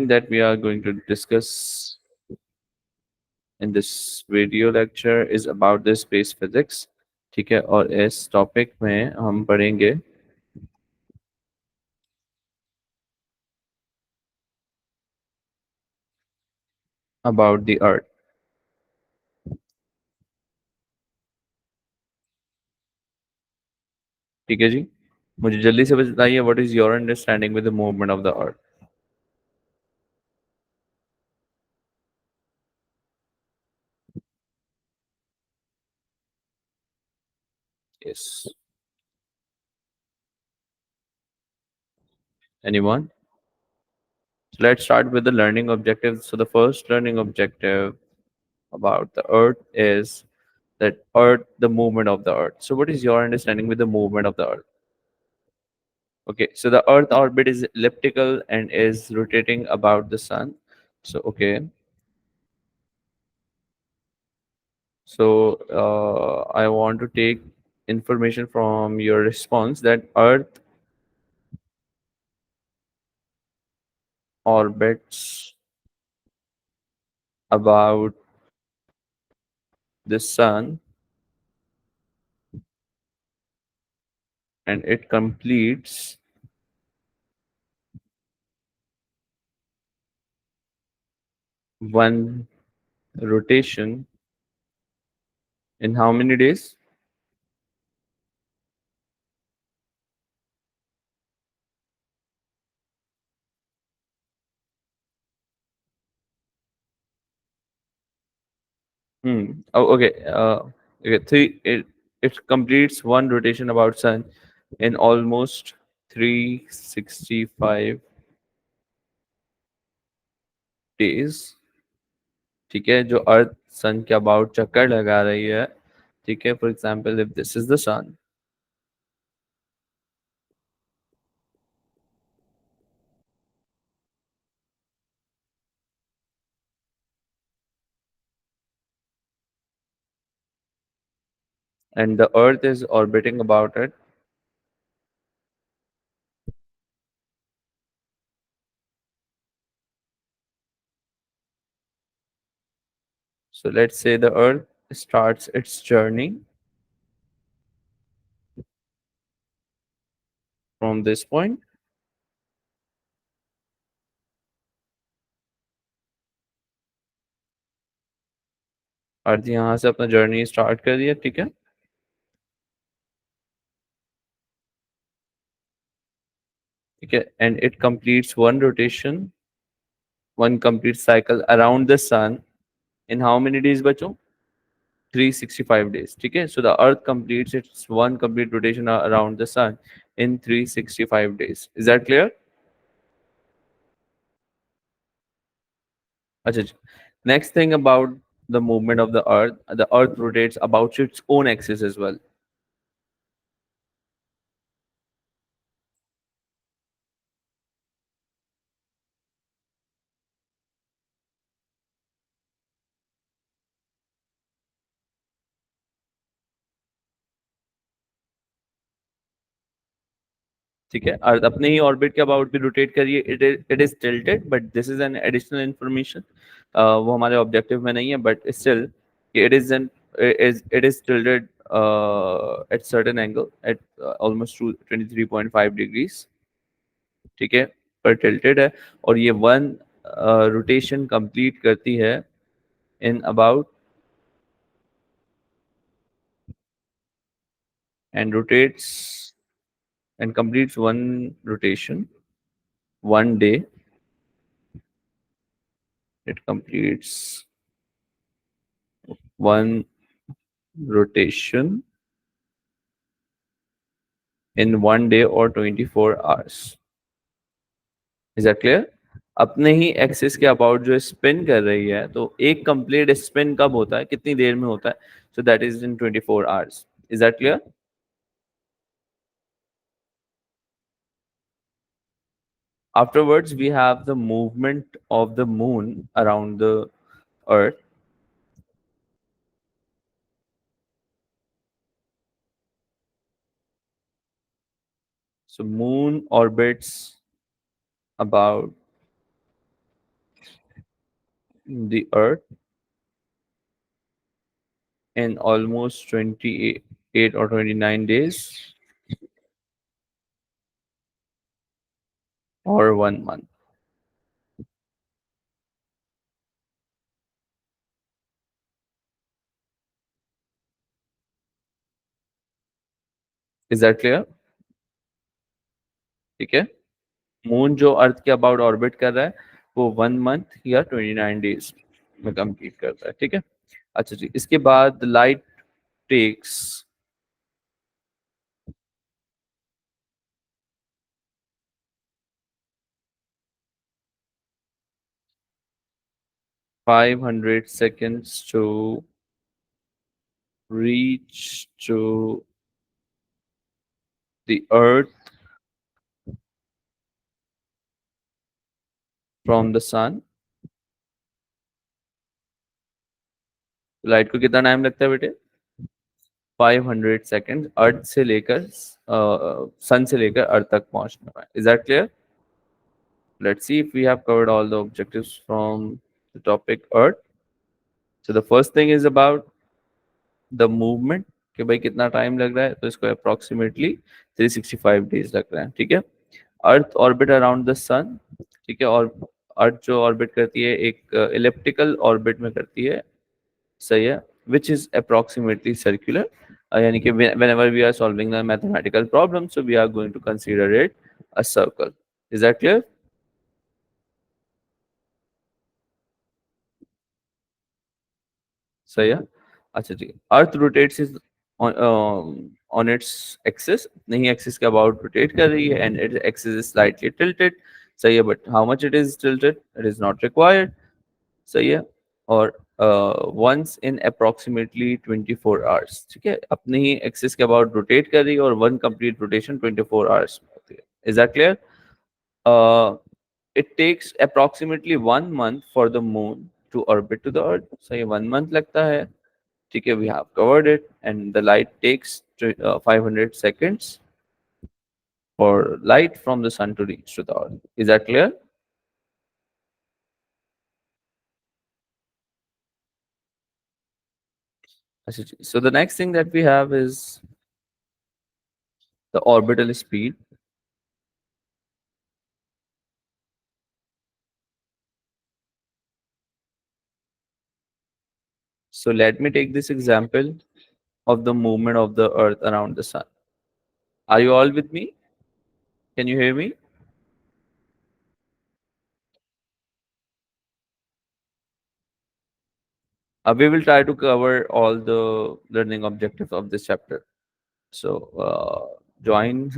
that we are going to discuss in this video lecture is about the space physics. ठीक है, और इस topic में हम पढ़ेंगे about the earth. ठीक है जी, मुझे जल्दी से बताइए what is your understanding with the movement of the earth? Yes, anyone? So let's start with the learning objectives. So the first learning objective about the earth is that earth, the movement of the earth. So what is your understanding with the movement of the earth? Okay, so the earth orbit is elliptical and is rotating about the sun. So okay, so I want to take information from your response that earth orbits about the sun and it completes one rotation in how many days? Oh, okay. Okay. It completes one rotation about sun in almost 365 days. ठीक है, जो अर्थ सन के about चक्कर लगा रही है. ठीक है, for example if this is the sun and the earth is orbiting about it. So let's say the earth starts its journey from this point. अर्थ यहाँ से अपना जर्नी स्टार्ट कर दिया. ठीक है, ठीक है, and it completes one rotation, one complete cycle around the sun in how many days बच्चों? 365 days. ठीक है, so the earth completes its one complete rotation around the sun in 365 days. Is that clear? अच्छा जी. Next thing about the movement of the earth rotates about its own axis as well. ठीक है, अर्थ अपने ही orbit के about भी rotate करिए. It is tilted but this is an additional information. वो हमारे objective में नहीं है but still it is tilted at certain angle at almost 23.5 degrees. ठीक है, पर टिल्टेड है और ये वन रोटेशन कंप्लीट करती है in about and rotates and completes one rotation one day. It completes one rotation in one day or 24 hours. Is that clear? अपने ही axis के अबाउट जो स्पिन कर रही है, तो एक कंप्लीट स्पिन कब होता है, कितनी देर में होता है? सो that is in 24 hours. Is that clear? Afterwards, we have the movement of the moon around the earth. So moon orbits about the Earth in almost 28 or 29 days or 1 month. Is that clear? ठीक है, moon जो अर्थ के about orbit कर रहा है वो 1 month या 29 days में कंप्लीट करता है, ठीक है। अच्छा जी, इसके बाद light takes 500 seconds to reach to the earth from the sun। Light को कितना टाइम लगता है बेटे? 500 सेकेंड अर्थ से लेकर सन से लेकर अर्थ तक पहुंचने में। Is that clear? Let's see if we have covered all the objectives from the topic Earth. So the first thing is about the movement कि भाई कितना टाइम लग रहा है, तो इसको अप्रोक्सीमेटली 365 डेज लग रहा है, ठीक है। Earth orbit around the sun, ठीक है, और अर्थ जो ऑर्बिट करती है एक इलिप्टिकल ऑर्बिट में करती है, सही है, विच इज अप्रोक्सीमेटली सर्कुलर, यानी कि whenever we are solving a mathematical problem, so we are going to consider it a circle. Is that clear? सही है। अच्छा जी, earth rotates is on its axis, नहीं एक्सिस के अबाउट रोटेट कर रही है, and it axis is slightly tilted, सही है, but how much it is tilted, it is not required, सही है। और वंस इन अप्रोक्सीमेटली 24 आवर्स, ठीक है, अपने ही एक्सिस के अबाउट रोटेट कर रही है और वन कंप्लीट रोटेशन 24 आवर्स में होती है। Is that clear? It takes approximately 1 month for the moon to orbit to the earth, so ये 1 month लगता है, ठीक है, we have covered it, and the light takes 500 seconds for light from the sun to reach to the earth. Is that clear? अच्छा जी, so the next thing that we have is the orbital speed. So let me take this example of the movement of the earth around the sun. Are you all with me? Can you hear me? We will try to cover all the learning objectives of this chapter. So join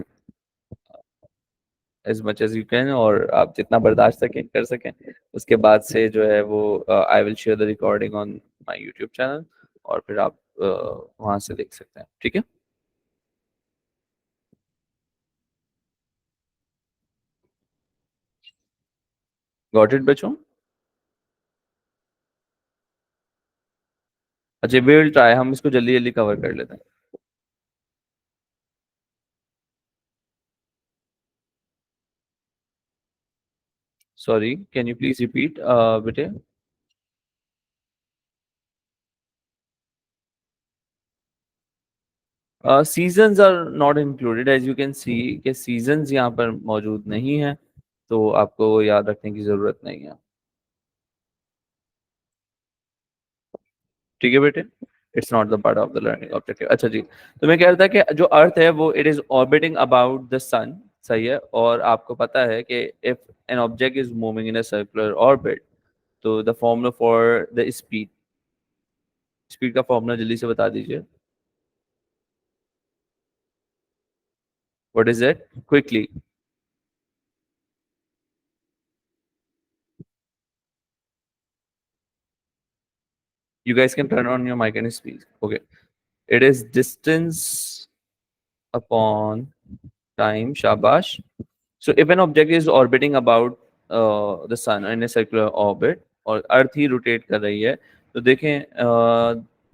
as much as you can, और आप जितना बर्दाश्त सकें कर सकें। उसके बाद से जो है वो I will share the recording on my YouTube channel, और फिर आप वहां से देख सकते हैं, ठीक है। गॉट इट बच्चों? अच्छा, वी विल ट्राई, हम इसको जल्दी जल्दी कवर कर लेते हैं। Sorry, can you please repeat बेटे? Seasons are not included, as you can see के सीजन्स यहाँ पर मौजूद नहीं है, तो आपको वो याद रखने की जरूरत नहीं है, ठीक है बेटे। It's not the part of the learning objective. अच्छा जी, तो मैं कह रहा था कि जो अर्थ है वो it is orbiting about the sun, सही है, और आपको पता है कि if an object is moving in a circular orbit, तो the formula for the speed, speed का फॉर्मूला जल्दी से बता दीजिए। What is it quickly? You guys can turn on your mic and speak. Okay, it is distance upon time, shabash. So if an object is orbiting about the sun in a circular orbit, और अर्थ ही rotate कर रही है, तो देखें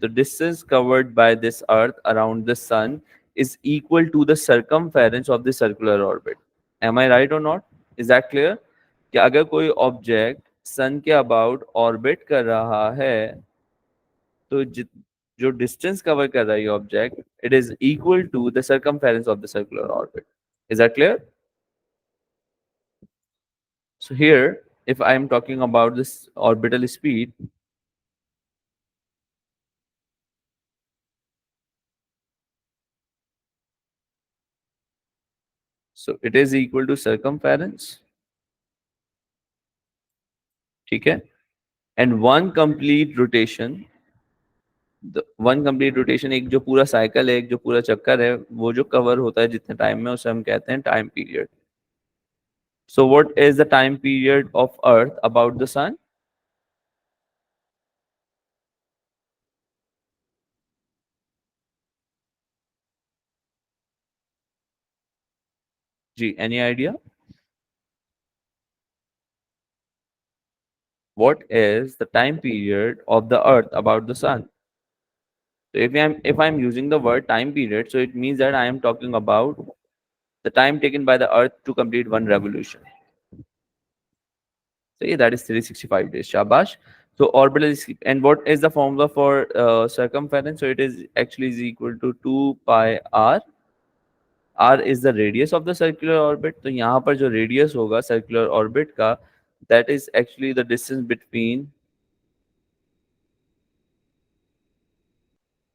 the distance covered by this earth around the sun is equal to the circumference of the circular orbit. Am I right or not? Is that clear? कि अगर कोई object सन के अबाउट ऑर्बिट कर रहा है, तो जो डिस्टेंस कवर कर रहा है ये object, it is equal to the circumference of the circular orbit. Is that clear? So here, if I am talking about this orbital speed, so it is equal to circumference, ठीक है, and one complete rotation, एक जो पूरा cycle है, एक जो पूरा चक्कर है, वो जो कवर होता है जितने टाइम में, उसे हम कहते हैं time period. So what is the time period of Earth about the Sun? जी, any idea? What is the time period of the Earth about the Sun? So if I'm using the word time period, so it means that I am talking about the time taken by the Earth to complete one revolution. So yeah, that is 365 days. Shabash. So orbital and what is the formula for circumference? So it is actually is equal to 2 pi r. R is the radius of the circular orbit. तो यहाँ पर जो radius होगा circular orbit का, that is actually the distance between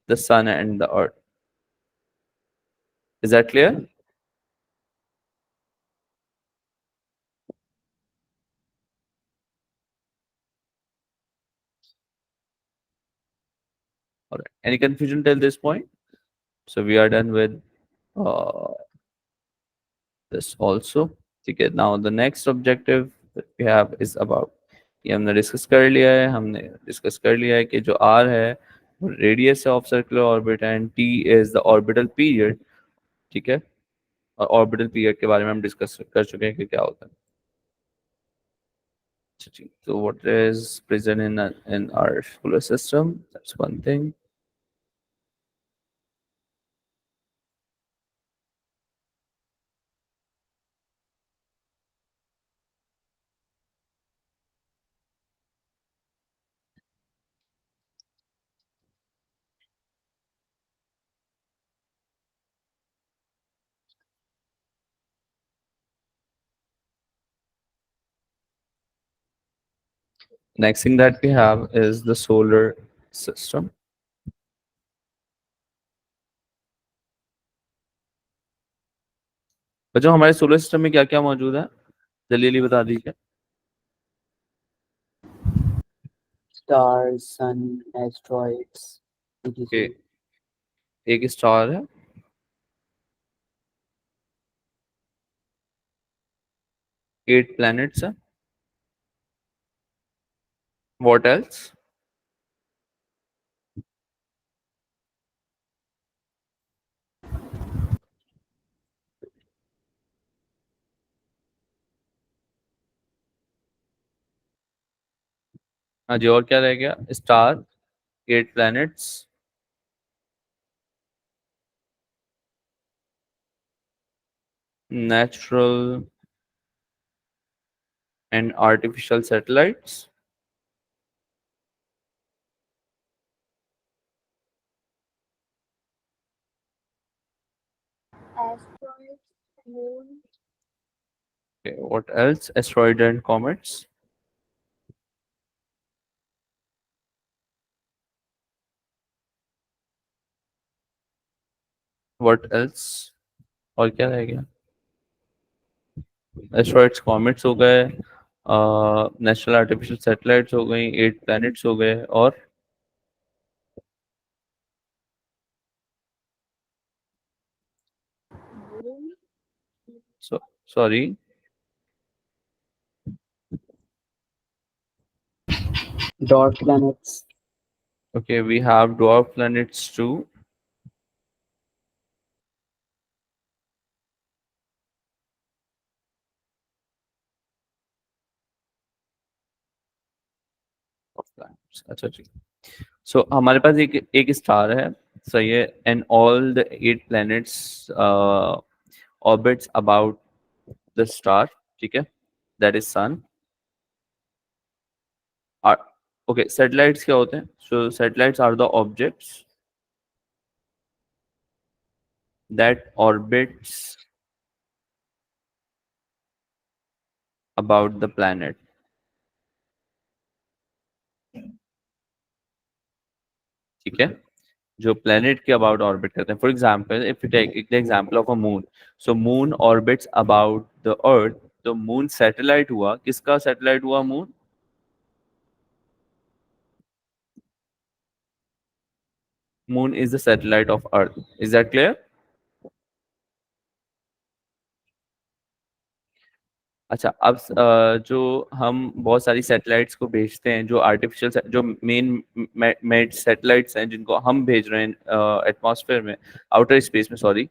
the sun and the earth. Is that clear? All right. Any confusion till this point? So we are done with uh, this also. Okay, now the next objective that we have is about, ये हमने discuss कर लिया है, हमने discuss कर लिया है कि जो r है वो रेडियस है of circular orbit and t is the orbital period. ठीक है, और ऑर्बिटल पीरियड के बारे में हम डिस्कस कर चुके हैं कि क्या होता है. अच्छा जी, तो what is present in our solar system, that's one thing. Next thing that we have is the solar system. बच्चों हमारे सोलर सिस्टम में क्या क्या मौजूद है, जल्दी बता दीजिए. Stars, sun, asteroids, Okay, etc. एक स्टार है, 8 planets है. What else? हाँ जी, और क्या रह गया? Star, 8 planets, natural and artificial satellites, Asteroids, moon, okay, what else? Asteroid and comets, what else? और क्या रह गया? एस्ट्रॉइड्स, कॉमेट्स हो गए, नेशनल आर्टिफिशियल सैटेलाइट्स हो गई, 8 प्लैनेट्स हो गए, और moon, sorry, dwarf planets, okay, we have dwarf planets too. Dwarf planets, अच्छा जी. सो हमारे पास एक स्टार है, सही है, and all the 8 planets orbits about the star. ठीक है, that is sun. Okay, satellites क्या होते हैं? So satellites are the objects that orbits about the planet. ठीक है, जो प्लेनेट के अबाउट ऑर्बिट करते हैं। For example, if you take the example of a moon, so moon orbits about the अर्थ। तो मून सैटेलाइट हुआ, किसका सैटेलाइट हुआ moon? Moon is the satellite of earth. Is that clear? अच्छा, अब जो हम बहुत सारी सैटेलाइट्स को भेजते हैं, जो आर्टिफिशियल, जो मेन मेड सैटेलाइट्स हैं जिनको हम भेज रहे हैं एटमॉस्फेयर में, आउटर स्पेस में, सॉरी।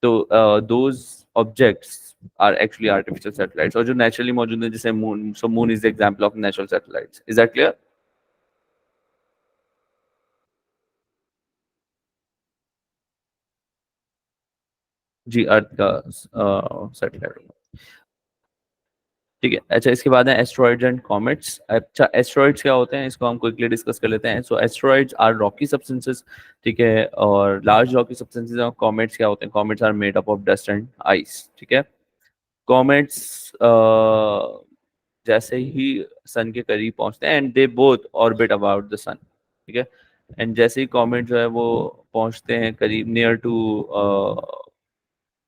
तो those objects are actually artificial satellites, और जो नेचुरली मौजूद है जैसे moon, so moon is the example of natural satellites. Is that clear? जी, अर्थ का सैटेलाइट। ठीक है, अच्छा, इसके बाद है एस्ट्रॉइड्स एंड कॉमेट्स। अच्छा, एस्ट्रॉइड्स क्या होते हैं, इसको हम क्विकली डिस्कस कर लेते हैं। So asteroids are rocky substances, ठीक है, और लार्ज रॉकी सब्सटेंसेस। और कॉमेट्स क्या होते हैं? Comets are made up of dust and ice. ठीक है, कॉमेट्स जैसे ही सन के करीब पहुंचते हैं, and they both orbit about the sun. ठीक है, एंड जैसे ही कॉमेट जो है वो पहुंचते हैं करीब, नियर टू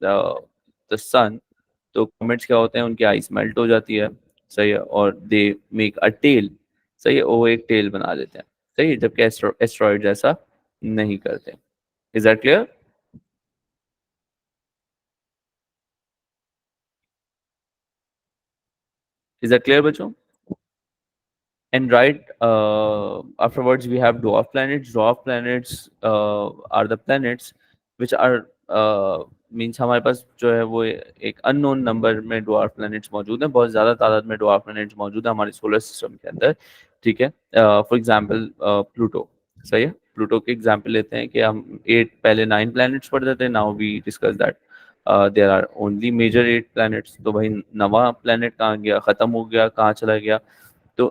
द सन, तो कॉमेट्स क्या होते हैं, उनकी आइस मेल्ट हो जाती है। सही है, और दे मेक अ टेल। सही है, वो एक टेल बना देते हैं। सही है, जबकि एस्ट्रॉइड ऐसा नहीं करते। Is that clear? Is that clear बच्चों? And right afterwards, we have dwarf planets. Dwarf planets are the planets which are means हमारे पास जो है वो एक अननोन नंबर में ड्वार्फ प्लैनेट्स मौजूद हैं, बहुत ज़्यादा तादाद में ड्वार्फ प्लैनेट्स मौजूद हैं हमारे सोलर सिस्टम के अंदर। ठीक है, फॉर एग्जांपल प्लूटो। सही है, प्लूटो के एग्जांपल लेते हैं कि हम 8, पहले 9 प्लैनेट्स पढ़ते थे, now we discuss that there are only major 8 planets. तो भाई नवा प्लैनेट कहाँ गया, ख़त्म हो गया, कहाँ चला गया? तो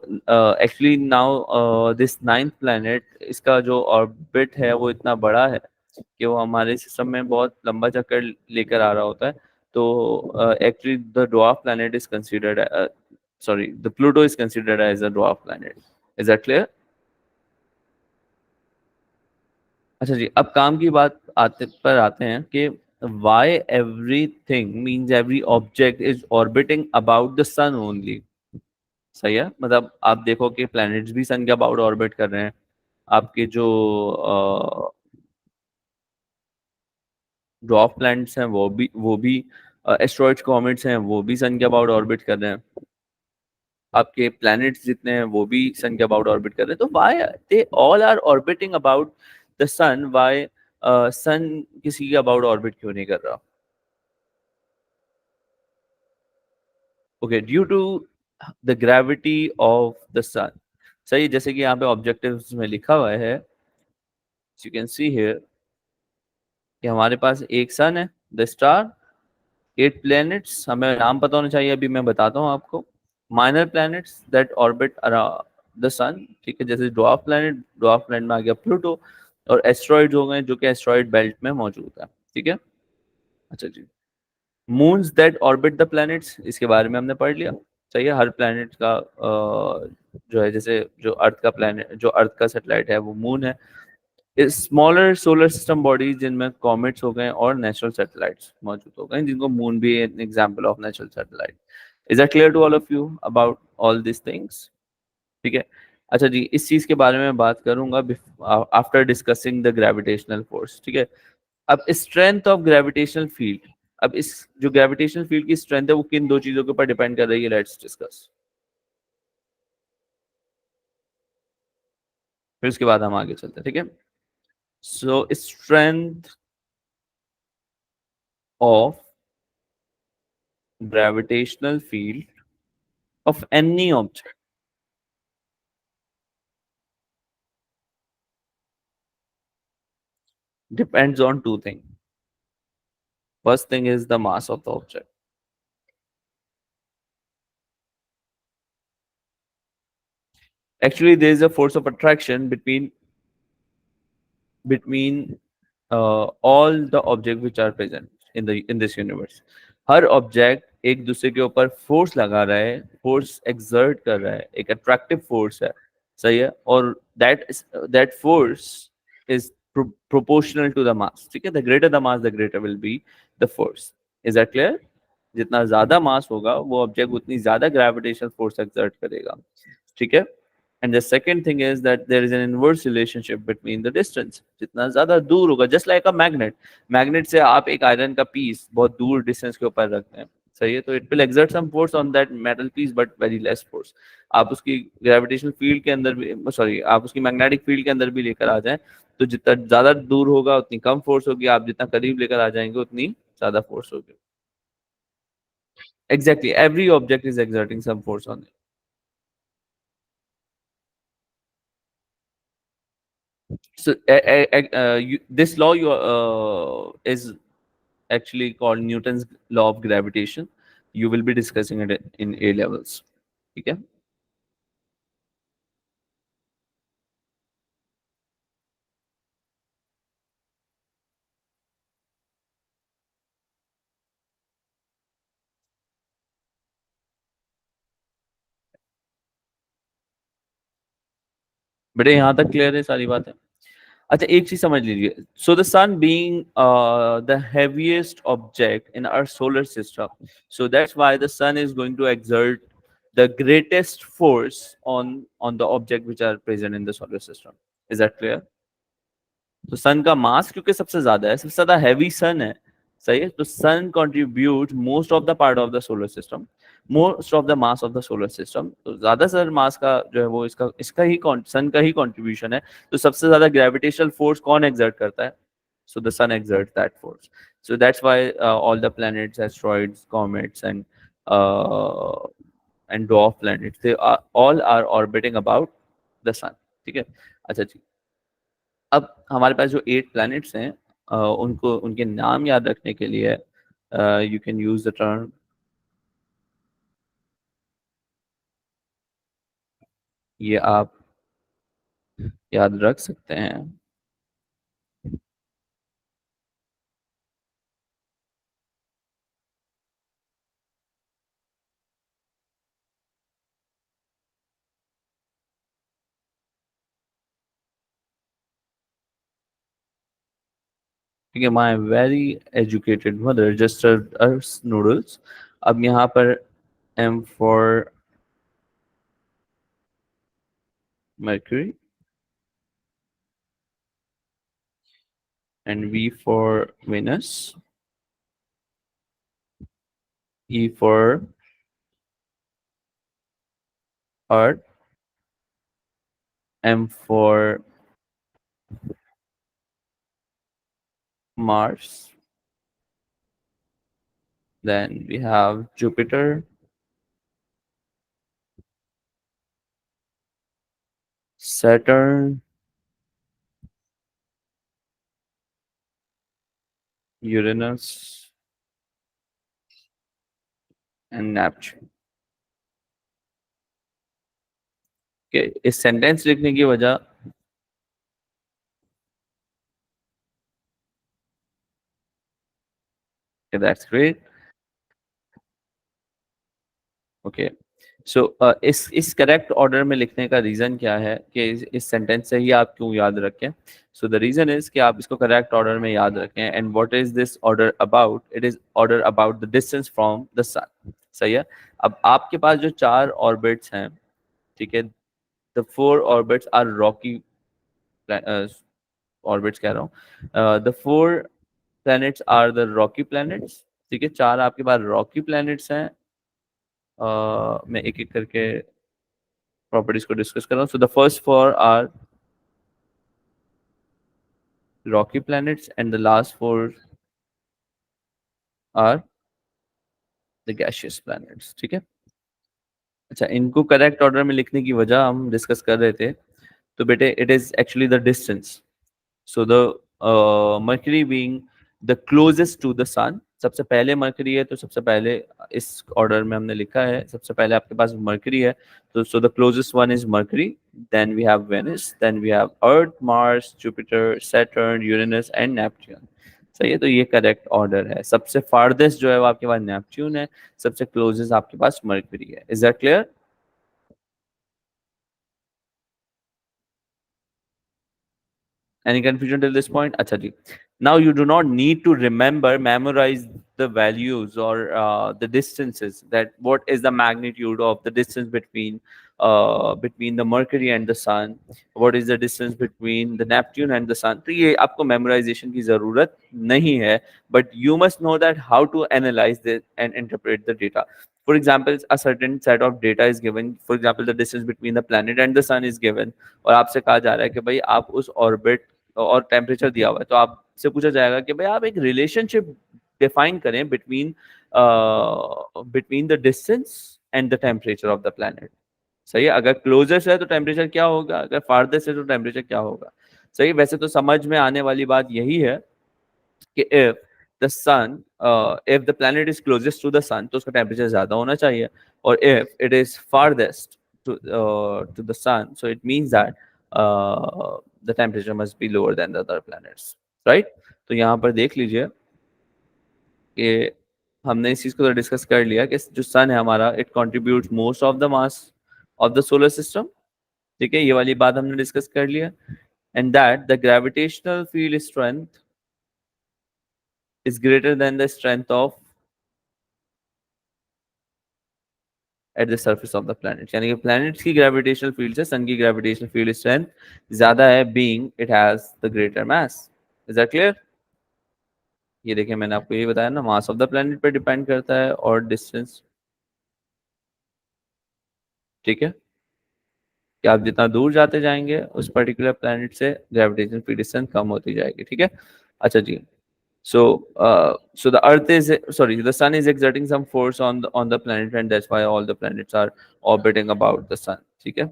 actually now this ninth planet, इसका जो ऑर्बिट है वो इतना बड़ा है कि वो हमारे सिस्टम में बहुत लंबा चक्कर लेकर आ रहा होता है। तो actually the dwarf planet is considered, sorry, the Pluto is considered as a dwarf planet. Is that clear? अच्छा जी, अब काम की बात आते हैं कि why everything means every object is orbiting about the sun only। सही है, मतलब आप देखो कि प्लैनेट्स भी सन के अबाउट ऑर्बिट कर रहे हैं। आपके जो ड्वार्फ प्लैनेट्स हैं वो भी एस्ट्रॉइड्स कॉमेट्स हैं, वो भी सन के अबाउट ऑर्बिट कर रहे हैं। आपके प्लैनेट्स जितने हैं वो भी सन के अबाउट ऑर्बिट कर रहे हैं। तो why they all are orbiting about the sun? Why sun किसी के अबाउट ऑर्बिट क्यों नहीं कर रहा? Okay, due to the gravity of the sun. सही, जैसे कि यहाँ पे ऑब्जेक्टिव्स में लिखा हुआ है, यू कैन सी हियर, कि हमारे पास एक सन है, द स्टार, 8 प्लैनेट्स, हमें नाम पता होना चाहिए, अभी मैं बताता हूँ आपको। Minor planets that orbit around the sun. ठीक है, जैसे ड्वार्फ प्लैनेट में आ गया प्लूटो, और एस्ट्रॉइड हो गए जो कि एस्ट्रॉइड बेल्ट में मौजूद है। ठीक है, अच्छा जी, moons that orbit the planets, इसके बारे में हमने पढ़ लिया। सही है, हर प्लैनेट का जो है, जैसे जो अर्थ का प्लैनेट, जो अर्थ का सैटेलाइट है वो मून है। स्मॉलर सोलर सिस्टम बॉडीज जिनमें कॉमेट्स हो गए और नेचुरल सैटेलाइट्स मौजूद हो गए, जिनको मून भी an example of natural satellite. Is that clear to all of you about all this things? ठीक है, अच्छा जी, इस चीज के बारे में बात करूंगा after discussing the gravitational force. ठीक है, अब स्ट्रेंथ ऑफ ग्रेविटेशनल फील्ड, अब इस जो ग्रेविटेशनल फील्ड की स्ट्रेंथ है वो किन दो चीजों के ऊपर डिपेंड कर रही है, लेट्स डिस्कस। फिर उसके बाद हम आगे चलते हैं। ठीक है, सो strength of gravitational field of any object depends on two things. First thing is the mass of the object. Actually, there is a force of attraction between all the objects which are present in this universe. Her object एक दूसरे के ऊपर force लगा रहा है, force exert कर रहा है, एक अट्रैक्टिव फोर्स है, सही है, और that force is proportional to the mass, ठीक है, the greater the mass the greater will be the force. Is that clear? जितना ज्यादा मास होगा वो ऑब्जेक्ट उतनी ज्यादा ग्रेविटेशनल फोर्स एक्सर्ट करेगा, ठीक है। And the second thing is that there is an inverse relationship between the distance. जितना ज्यादा दूर होगा, just like a magnet, magnet से आप एक आयरन का पीस बहुत दूर डिस्टेंस के ऊपर रखते हैं, सही है, तो it will exert some force on that metal piece but very less force। आप उसकी ग्रेविटेशनल फील्ड के अंदर भी, सॉरी, आप उसकी मैग्नेटिक फील्ड के अंदर भी लेकर आ जाएं तो जितना ज्यादा दूर होगा उतनी कम फोर्स होगी, आप जितना करीब लेकर आ जाएंगे उतनी ज्यादा फोर्स होगी। Exactly, every object is exerting some force on it. So this law is actually called Newton's law of gravitation. You will be discussing it in A levels. Okay. बेटे यहाँ तक क्लियर है सारी बातें? अच्छा, एक चीज समझ लीजिए। So the sun being the heaviest object in our solar system, so that's why the sun is going to exert the greatest force on the object which are present in the solar system. Is that clear? तो सन का मास क्योंकि सबसे ज्यादा है, सबसे ज्यादा heavy सन है, सही है, तो sun contribute most of the part of the solar system, most of the mass of the solar system. तो ज्यादा सर मास का जो है वो इसका इसका ही सन का ही कंट्रीब्यूशन है। तो सबसे ज्यादा ग्रेविटेशनल फोर्स कौन एक्सर्ट करता है? So the sun exert that force. So that's why all the planets, asteroids, comets and dwarf planets, they all are orbiting about the sun, ठीक है। अच्छा जी, अब हमारे पास जो 8 प्लैनेट्स हैं, उनको उनके नाम याद रखने के लिए you can use the term, ये आप याद रख सकते हैं। ठीक है, my very educated mother just us noodles. अब यहाँ पर M for Mercury and V for Venus, E for Earth, M for Mars, then we have Jupiter, Saturn, Uranus and Neptune। कि इस सेंटेंस लिखने की वजह, दैट्स ग्रेट, ओके। सो इस correct order में लिखने का रीजन क्या है कि इस सेंटेंस से ही आप क्यों याद रखें? सो द रीजन इज कि आप इसको करेक्ट ऑर्डर में याद रखें। And what is this order about? It is order about the distance from the sun, सही है। अब आपके पास जो 4 ऑर्बिट्स हैं, ठीक है, the 4 orbits are rocky orbits कह रहा हूँ, the 4 planets are the rocky planets, ठीक है, 4 आपके पास रॉकी प्लैनेट्स हैं। मैं एक एक करके प्रॉपर्टीज को डिस्कस कर रहा हूँ। So the first 4 are rocky planets and the last 4 are the gaseous planets, ठीक है। अच्छा, इनको करेक्ट ऑर्डर में लिखने की वजह हम डिस्कस कर रहे थे। तो बेटे it is actually the distance. So the Mercury being the closest to the sun, सबसे पहले मरकरी है, तो सबसे पहले इस ऑर्डर में हमने लिखा है, सबसे पहले आपके पास मरकरी है, तो so the closest one is Mercury, then we have Venus, then we have Earth, Mars, Jupiter, Saturn, Uranus and Neptune. सही है, तो ये करेक्ट ऑर्डर है। सबसे फार्देस्ट जो है वो आपके पास नेपच्यून है, सबसे क्लोजेस्ट आपके पास मरकरी है। Is that clear? Any confusion till this point? Acha ji. Now you do not need to remember, memorize the values or the distances. That what is the magnitude of the distance between the Mercury and the Sun? What is the distance between the Neptune and the Sun? तो ये आपको memorization की जरूरत नहीं है. But you must know that how to analyze this and interpret the data. For example, a certain set of data is given. For example, the distance between the planet and the sun is given. और आपसे कहा जा रहा है कि भाई आप उस ऑर्बिट और टेम्परेचर दिया हुआ है, तो आपसे पूछा जाएगा कि भाई आप एक रिलेशनशिप डिफाइन करें between the distance and the temperature of the planet. सही है, अगर क्लोजेस्ट है तो टेम्परेचर क्या होगा, अगर फारदेस्ट है तो टेम्परेचर क्या होगा। सही है, वैसे तो समझ में आने वाली बात यही है कि the sun if the planet is closest to the sun तो उसका टेम्परेचर ज्यादा होना चाहिए, और if it is farthest to the sun so it means that the temperature must be lower than the other planets, right? तो यहाँ पर देख लीजिए कि हमने इस चीज को तो डिस्कस कर लिया कि जो सन है हमारा, it contributes most of the mass of the solar system. ठीक है, ये वाली बात हमने डिस्कस कर लिया। And that the gravitational field strength is greater than the strength of at the surface of the planet, यानी कि प्लैनेट्स की ग्रेविटेशनल फील्ड से सन की ग्रेविटेशनल फील्ड स्ट्रेंथ ज्यादा है, being it has the greater mass. Is that clear? ये देखिए, मैंने आपको ये बताया ना, मास ऑफ द प्लैनेट पे डिपेंड करता है और डिस्टेंस। ठीक है, कि आप जितना दूर जाते जाएंगे उस पर्टिकुलर प्लैनेट से ग्रेविटेशनल फील्ड स्ट्रेंथ कम होती जाएगी। ठीक है, अच्छा जी। So, so the Earth is sorry, the Sun is exerting some force on the planet, and that's why all the planets are orbiting about the Sun. ठीक है,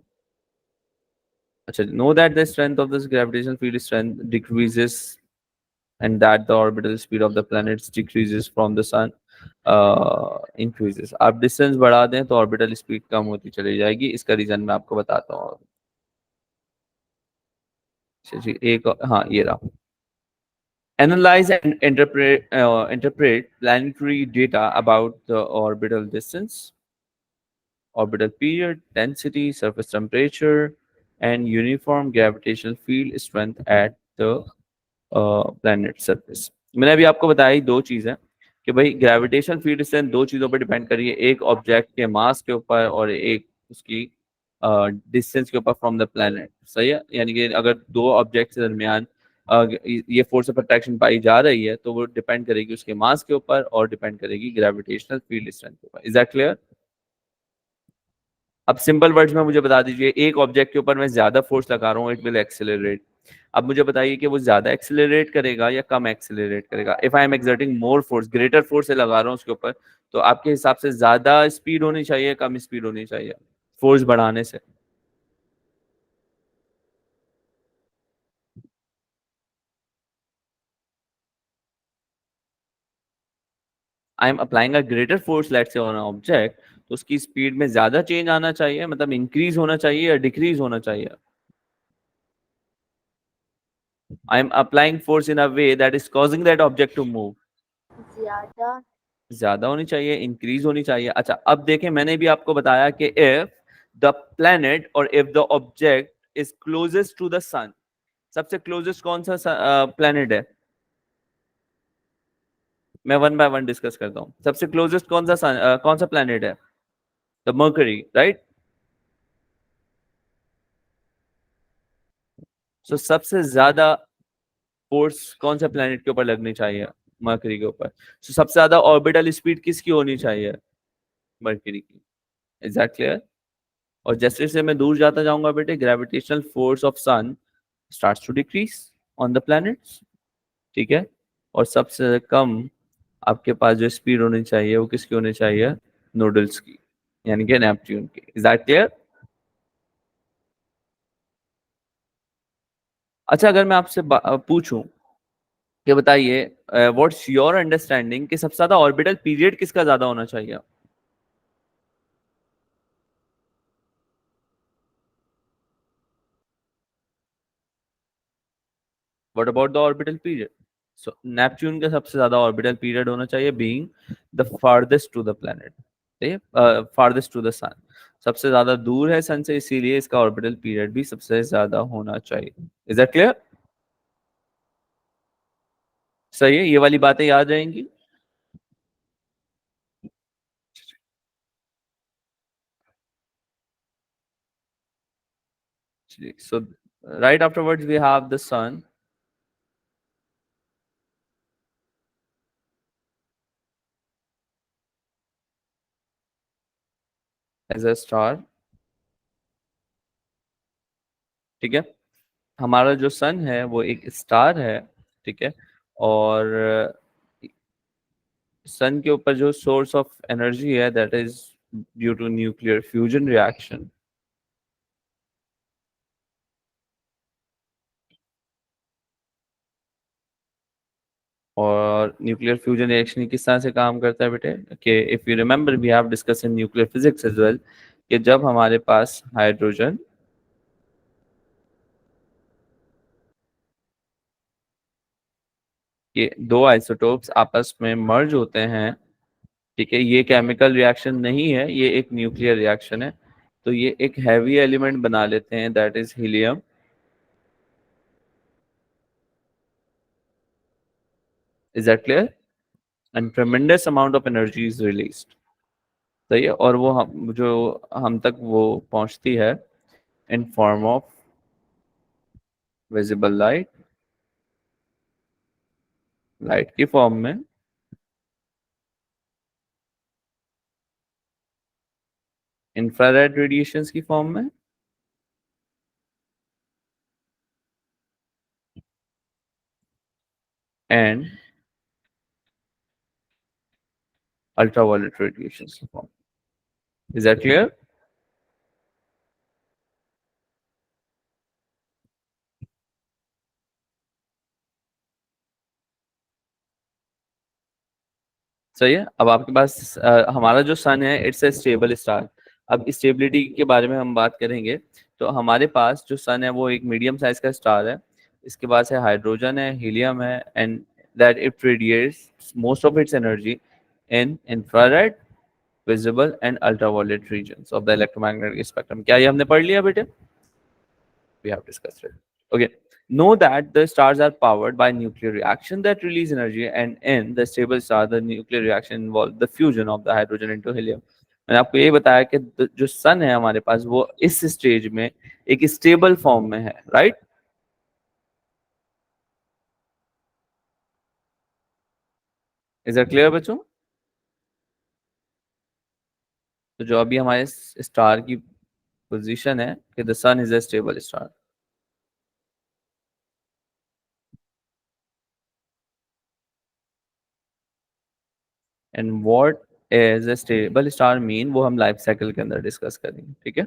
अच्छा, know that the strength of this gravitational field strength decreases, and that the orbital speed of the planets decreases from the Sun increases. आप distance बढ़ा दें तो orbital speed कम होती चली जाएगी। इसका रीजन मैं आपको बताता हूँ। अच्छा जी, एक हाँ ये रहा। Analyze and interpret planetary data about the orbital distance, orbital period, density, surface temperature, and uniform gravitational field strength at the planet surface. मैंने अभी आपको बताया ही दो चीजें कि भाई ग्रेविटेशनल फील्ड स्ट्रेंथ दो चीजों पर डिपेंड करिए, एक ऑब्जेक्ट के मास के ऊपर और एक उसकी डिस्टेंस के ऊपर फ्रॉम द प्लेनेट। सही है, यानी कि अगर दो ऑब्जेक्ट के दरमियान ये फोर्स ऑफ अट्रैक्शन पाई जा रही है तो वो डिपेंड करेगी उसके मास के ऊपर और डिपेंड करेगी ग्रेविटेशनल फील्ड स्ट्रेंथ के ऊपर। Is that clear? अब सिंपल वर्ड्स में मुझे बता दीजिए, एक ऑब्जेक्ट के ऊपर मैं ज्यादा फोर्स लगा रहा हूँ, इट विल एक्सेलरेट। अब मुझे बताइए कि वो ज्यादा एक्सेलरेट करेगा या कम एक्सेलरेट करेगा। If I am exerting more force, greater force से लगा रहा हूँ उसके ऊपर, तो आपके हिसाब से ज्यादा स्पीड होनी चाहिए, कम स्पीड होनी चाहिए फोर्स बढ़ाने से? आई am applying a greater force let's say on object, तो उसकी स्पीड में ज्यादा चेंज आना चाहिए, मतलब इंक्रीज होना चाहिए या डिक्रीज होना चाहिए? I am applying force in a way that is causing that object to move. ज्यादा। ज्यादा होनी चाहिए, इंक्रीज होनी चाहिए। अच्छा, अब देखें, मैंने भी आपको बताया कि इफ द प्लेनेट और if the object is closest to the sun, सबसे क्लोजेस्ट कौन सा प्लेनेट है? मैं वन बाय वन डिस्कस करता हूँ। सबसे क्लोजेस्ट कौन सा प्लेनेट है? The mercury, right? सो सबसे ज्यादा फोर्स कौन सा प्लेनेट के ऊपर लगनी चाहिए? मर्करी के ऊपर। सो सबसे ज्यादा ऑर्बिटल स्पीड किसकी होनी चाहिए? मर्करी की। Is that clear? और जैसे जैसे मैं दूर जाता जाऊंगा बेटे, gravitational force of sun starts to decrease on the planets. ठीक है, और सबसे कम आपके पास जो स्पीड होनी चाहिए वो किसकी होनी चाहिए? नूडल्स की, यानी कि नेपट्यून की। Is that clear? अच्छा, अगर मैं आपसे पूछूं ये बताइए, व्हाट्स योर अंडरस्टैंडिंग कि सबसे ज्यादा ऑर्बिटल पीरियड किसका ज्यादा होना चाहिए? What about the orbital period? So Neptune का सबसे ज्यादा ऑर्बिटल पीरियड होना चाहिए, being the farthest to the planet, ठीक है, फार्देस्ट टू द सन। सबसे ज्यादा दूर है सन से, इसीलिए इसका ऑर्बिटल पीरियड भी सबसे ज्यादा होना चाहिए। Is that clear? सही है, ये वाली बातें याद रहेंगी। So right afterwards we have the sun as a star, ठीक है। हमारा जो सन है वो एक स्टार है, ठीक है। और सन के ऊपर जो सोर्स ऑफ एनर्जी है that is due to nuclear fusion reaction. और न्यूक्लियर फ्यूजन रिएक्शन किस तरह से काम करता है बेटे, कि if you remember we have discuss in nuclear physics as well, कि जब हमारे पास हाइड्रोजन के दो आइसोटोप्स आपस में मर्ज होते हैं, ठीक है, ये केमिकल रिएक्शन नहीं है, ये एक न्यूक्लियर रिएक्शन है। तो ये एक हैवी एलिमेंट बना लेते हैं that is helium. Is that clear? And ट्रेमेंडस amount of energy is released. सही है, और वो हम जो हम तक वो पहुंचती है in form of visible light, light की फॉर्म में, इंफ्रारेड रेडिएशंस की फॉर्म में, एंड अल्ट्रावायलेट रेडिएशंस की फॉर्म। Is that clear? सही है। अब आपके पास हमारा जो सन है इट्स ए स्टेबल स्टार। अब स्टेबिलिटी के बारे में हम बात करेंगे। तो हमारे पास जो सन है वो एक मीडियम साइज का स्टार है। इसके पास है हाइड्रोजन है, हीलियम है, and that it radiates most of its energy in infrared, visible and ultraviolet regions of the electromagnetic spectrum. क्या ये हमने पढ़ लिया बेटे? We have discussed it. Okay. Know that the stars are powered by nuclear reaction that release energy, and in the stable star, the nuclear reaction involves the fusion of the hydrogen into helium. मैंने आपको ये बताया कि जो सन है हमारे पास वो इस स्टेज में एक स्टेबल फॉर्म में है, राइट? इज दैट क्लियर बच्चों? तो जो अभी हमारे स्टार की पोजीशन है कि the sun is a stable star, and what is a stable star mean वो हम लाइफ साइकिल के अंदर डिस्कस करेंगे, ठीक है।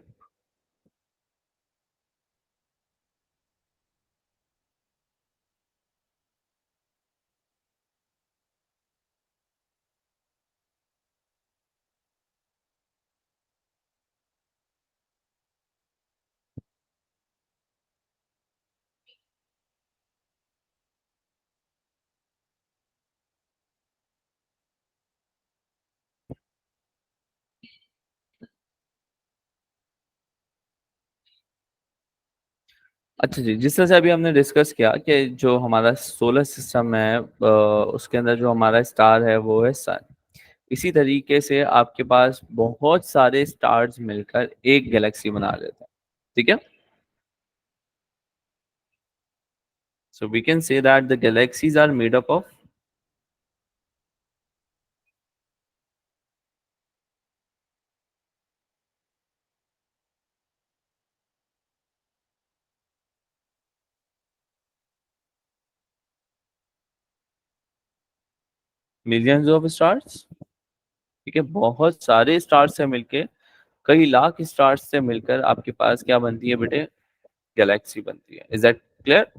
अच्छा जी, जिस तरह से अभी हमने डिस्कस किया कि जो हमारा सोलर सिस्टम है उसके अंदर जो हमारा स्टार है वो है सन। इसी तरीके से आपके पास बहुत सारे स्टार्स मिलकर एक गैलेक्सी बना लेते हैं, ठीक है। So we can say that the galaxies are made up of millions of stars, ठीक है। बहुत सारे स्टार्स से मिलके, कई लाख स्टार्स से मिलकर आपके पास क्या बनती है बेटे? गैलेक्सी बनती है। Is that clear?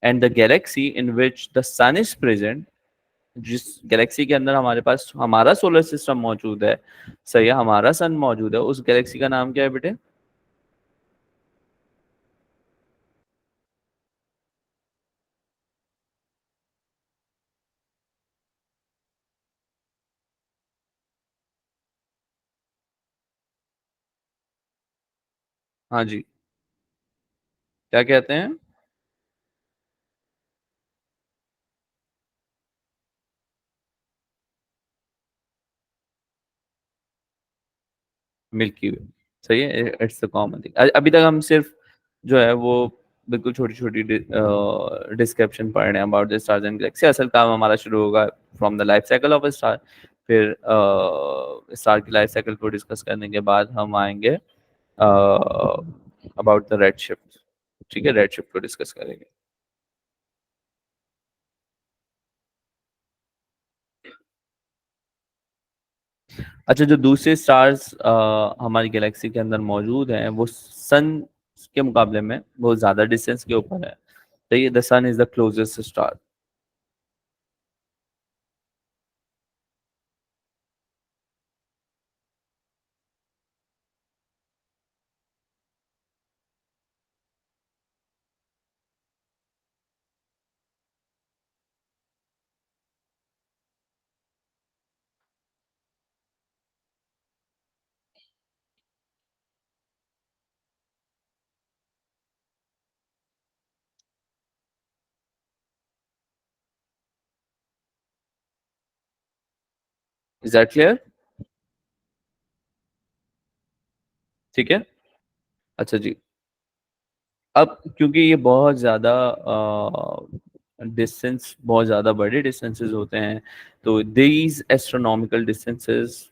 And the galaxy in which the sun is present, जिस गैलेक्सी के अंदर हमारे पास हमारा सोलर सिस्टम मौजूद है, सही है, हमारा सन मौजूद है, उस गैलेक्सी का नाम क्या है बेटे? हाँ जी, क्या कहते हैं? मिल्की वे, सही है, इट्स द कॉमन थिंग। अभी तक हम सिर्फ जो है वो बिल्कुल छोटी छोटी डिस्क्रिप्शन पढ़ रहे हैं about the stars and Galaxy. असल काम हमारा शुरू होगा from the life cycle of a star. फिर स्टार की लाइफ साइकिल को डिस्कस करने के बाद हम आएंगे अबाउट द रेड शिफ्ट। ठीक है, रेड शिफ्ट को डिस्कस करेंगे। अच्छा, जो दूसरे स्टार्स हमारी गैलेक्सी के अंदर मौजूद हैं वो सन के मुकाबले में बहुत ज्यादा डिस्टेंस के ऊपर है। तो ये the sun is the closest star. Is that clear? ठीक है। अच्छा जी, अब क्योंकि ये बहुत ज़्यादा डिस्टेंस, बहुत ज़्यादा बड़े डिस्टेंसेस होते हैं, तो दीज एस्ट्रोनॉमिकल डिस्टेंसेस,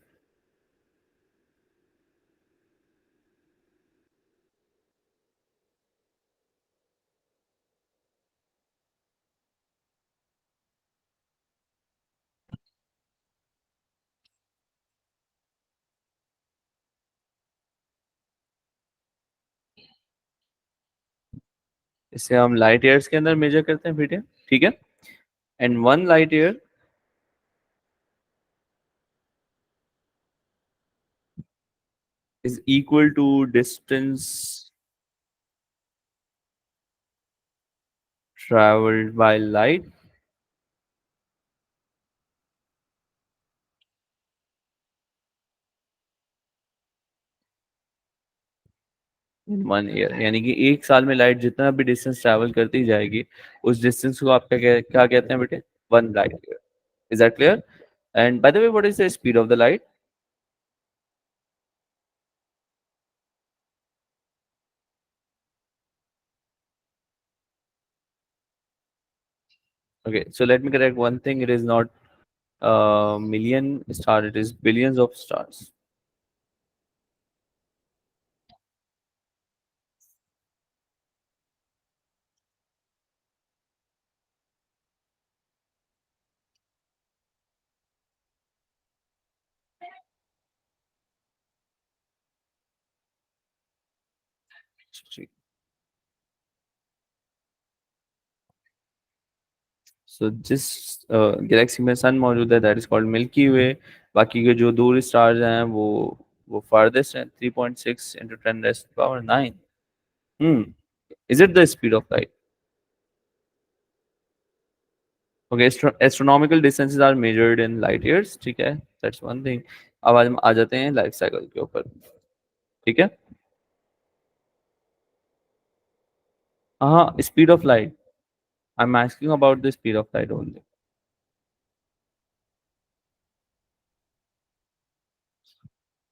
इसे हम लाइट ईयर्स के अंदर मेजर करते हैं बेटे। ठीक है, and one light year is equal to distance travelled by light in one year. यानी कि एक साल में लाइट जितना भी डिस्टेंस ट्रैवल करती जाएगी, उस डिस्टेंस को आप क्या कहते हैं बेटे? One light year. Is that clear? And by the way, what is the speed of the light? Okay, so let me correct one thing. It is not million star, it is billions of stars. सो जिस Galaxy में सन मौजूद है, that is called milky वे। बाकी के जो दूर stars हैं वो फारदेस्ट हैं, 3.6 इंटू 10⁻⁹ hmm. Is it the speed of light? Okay, astronomical distances are measured in light years. ठीक है, दैट्स वन थिंग। अब आज हम आ जाते हैं लाइफ साइकिल के ऊपर। ठीक है, हाँ, speed of light, I am asking about the speed of light only.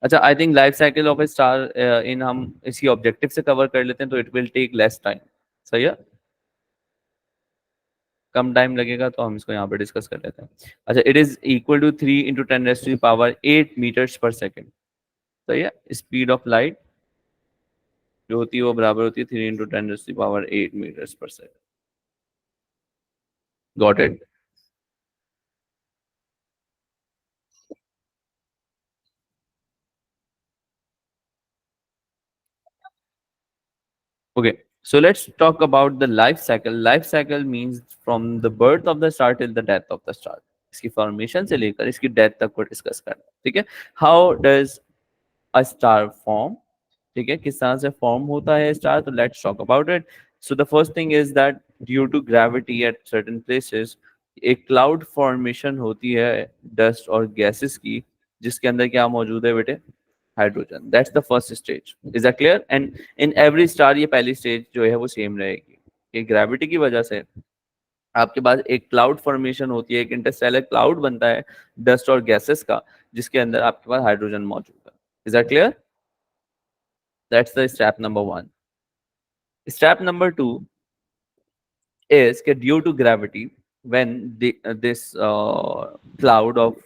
अच्छा, I think life cycle of a star in हम इसी ऑब्जेक्टिव से कवर कर लेते हैं, तो it will take less time. सही है, कम टाइम लगेगा, तो हम इसको यहाँ पे डिस्कस कर लेते हैं। अच्छा, इट इज इक्वल टू 3 × 10⁻⁸ सही है। स्पीड ऑफ लाइट जो होती है वो बराबर होती है 3 × 10⁸ got it? Okay, So let's talk about the life cycle. Life cycle means from the birth of the star till the death of the star. इसकी फॉर्मेशन से लेकर इसकी डेथ तक को डिस्कस करना है, ठीक है. How does a star form, ठीक है, किस तरह से फॉर्म होता है स्टार, तो let's talk about it. So the first thing is that due to gravity at certain places एक क्लाउड फॉर्मेशन होती है डस्ट और गैसेस की, जिसके अंदर क्या मौजूद है बेटे, hydrogen. That's the first stage. Is that clear? And in every star ये पहली स्टेज जो है वो सेम रहेगी कि ग्रेविटी की वजह से आपके पास एक क्लाउड फॉर्मेशन होती है, एक इंटरस्टेलर क्लाउड बनता है डस्ट और गैसेस का, जिसके अंदर आपके पास हाइड्रोजन मौजूद है. Is that clear? That's the step number one. Step number two is that due to gravity, when this cloud of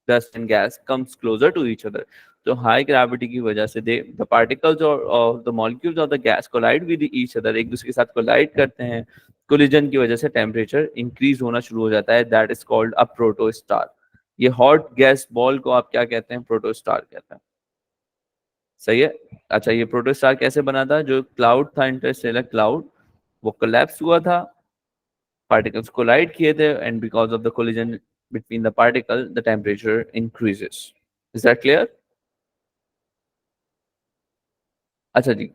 dust and gas comes closer to each other, so high gravity की वजह से the particles or the molecules of the gas collide with each other, एक दूसरे के साथ collide करते हैं. collision की वजह से temperature increase होना शुरू हो जाता है. that is called a protostar. ये hot gas ball को आप क्या कहते हैं, protostar कहते हैं. सही है. अच्छा, ये प्रोटोस्टार कैसे बना था? जो क्लाउड था, इंटरस्टेलर क्लाउड, वो कोलैप्स हुआ था, पार्टिकल्स कोलाइड किए थे, and because of the collision between the particle the temperature increases. Is that clear? अच्छा जी,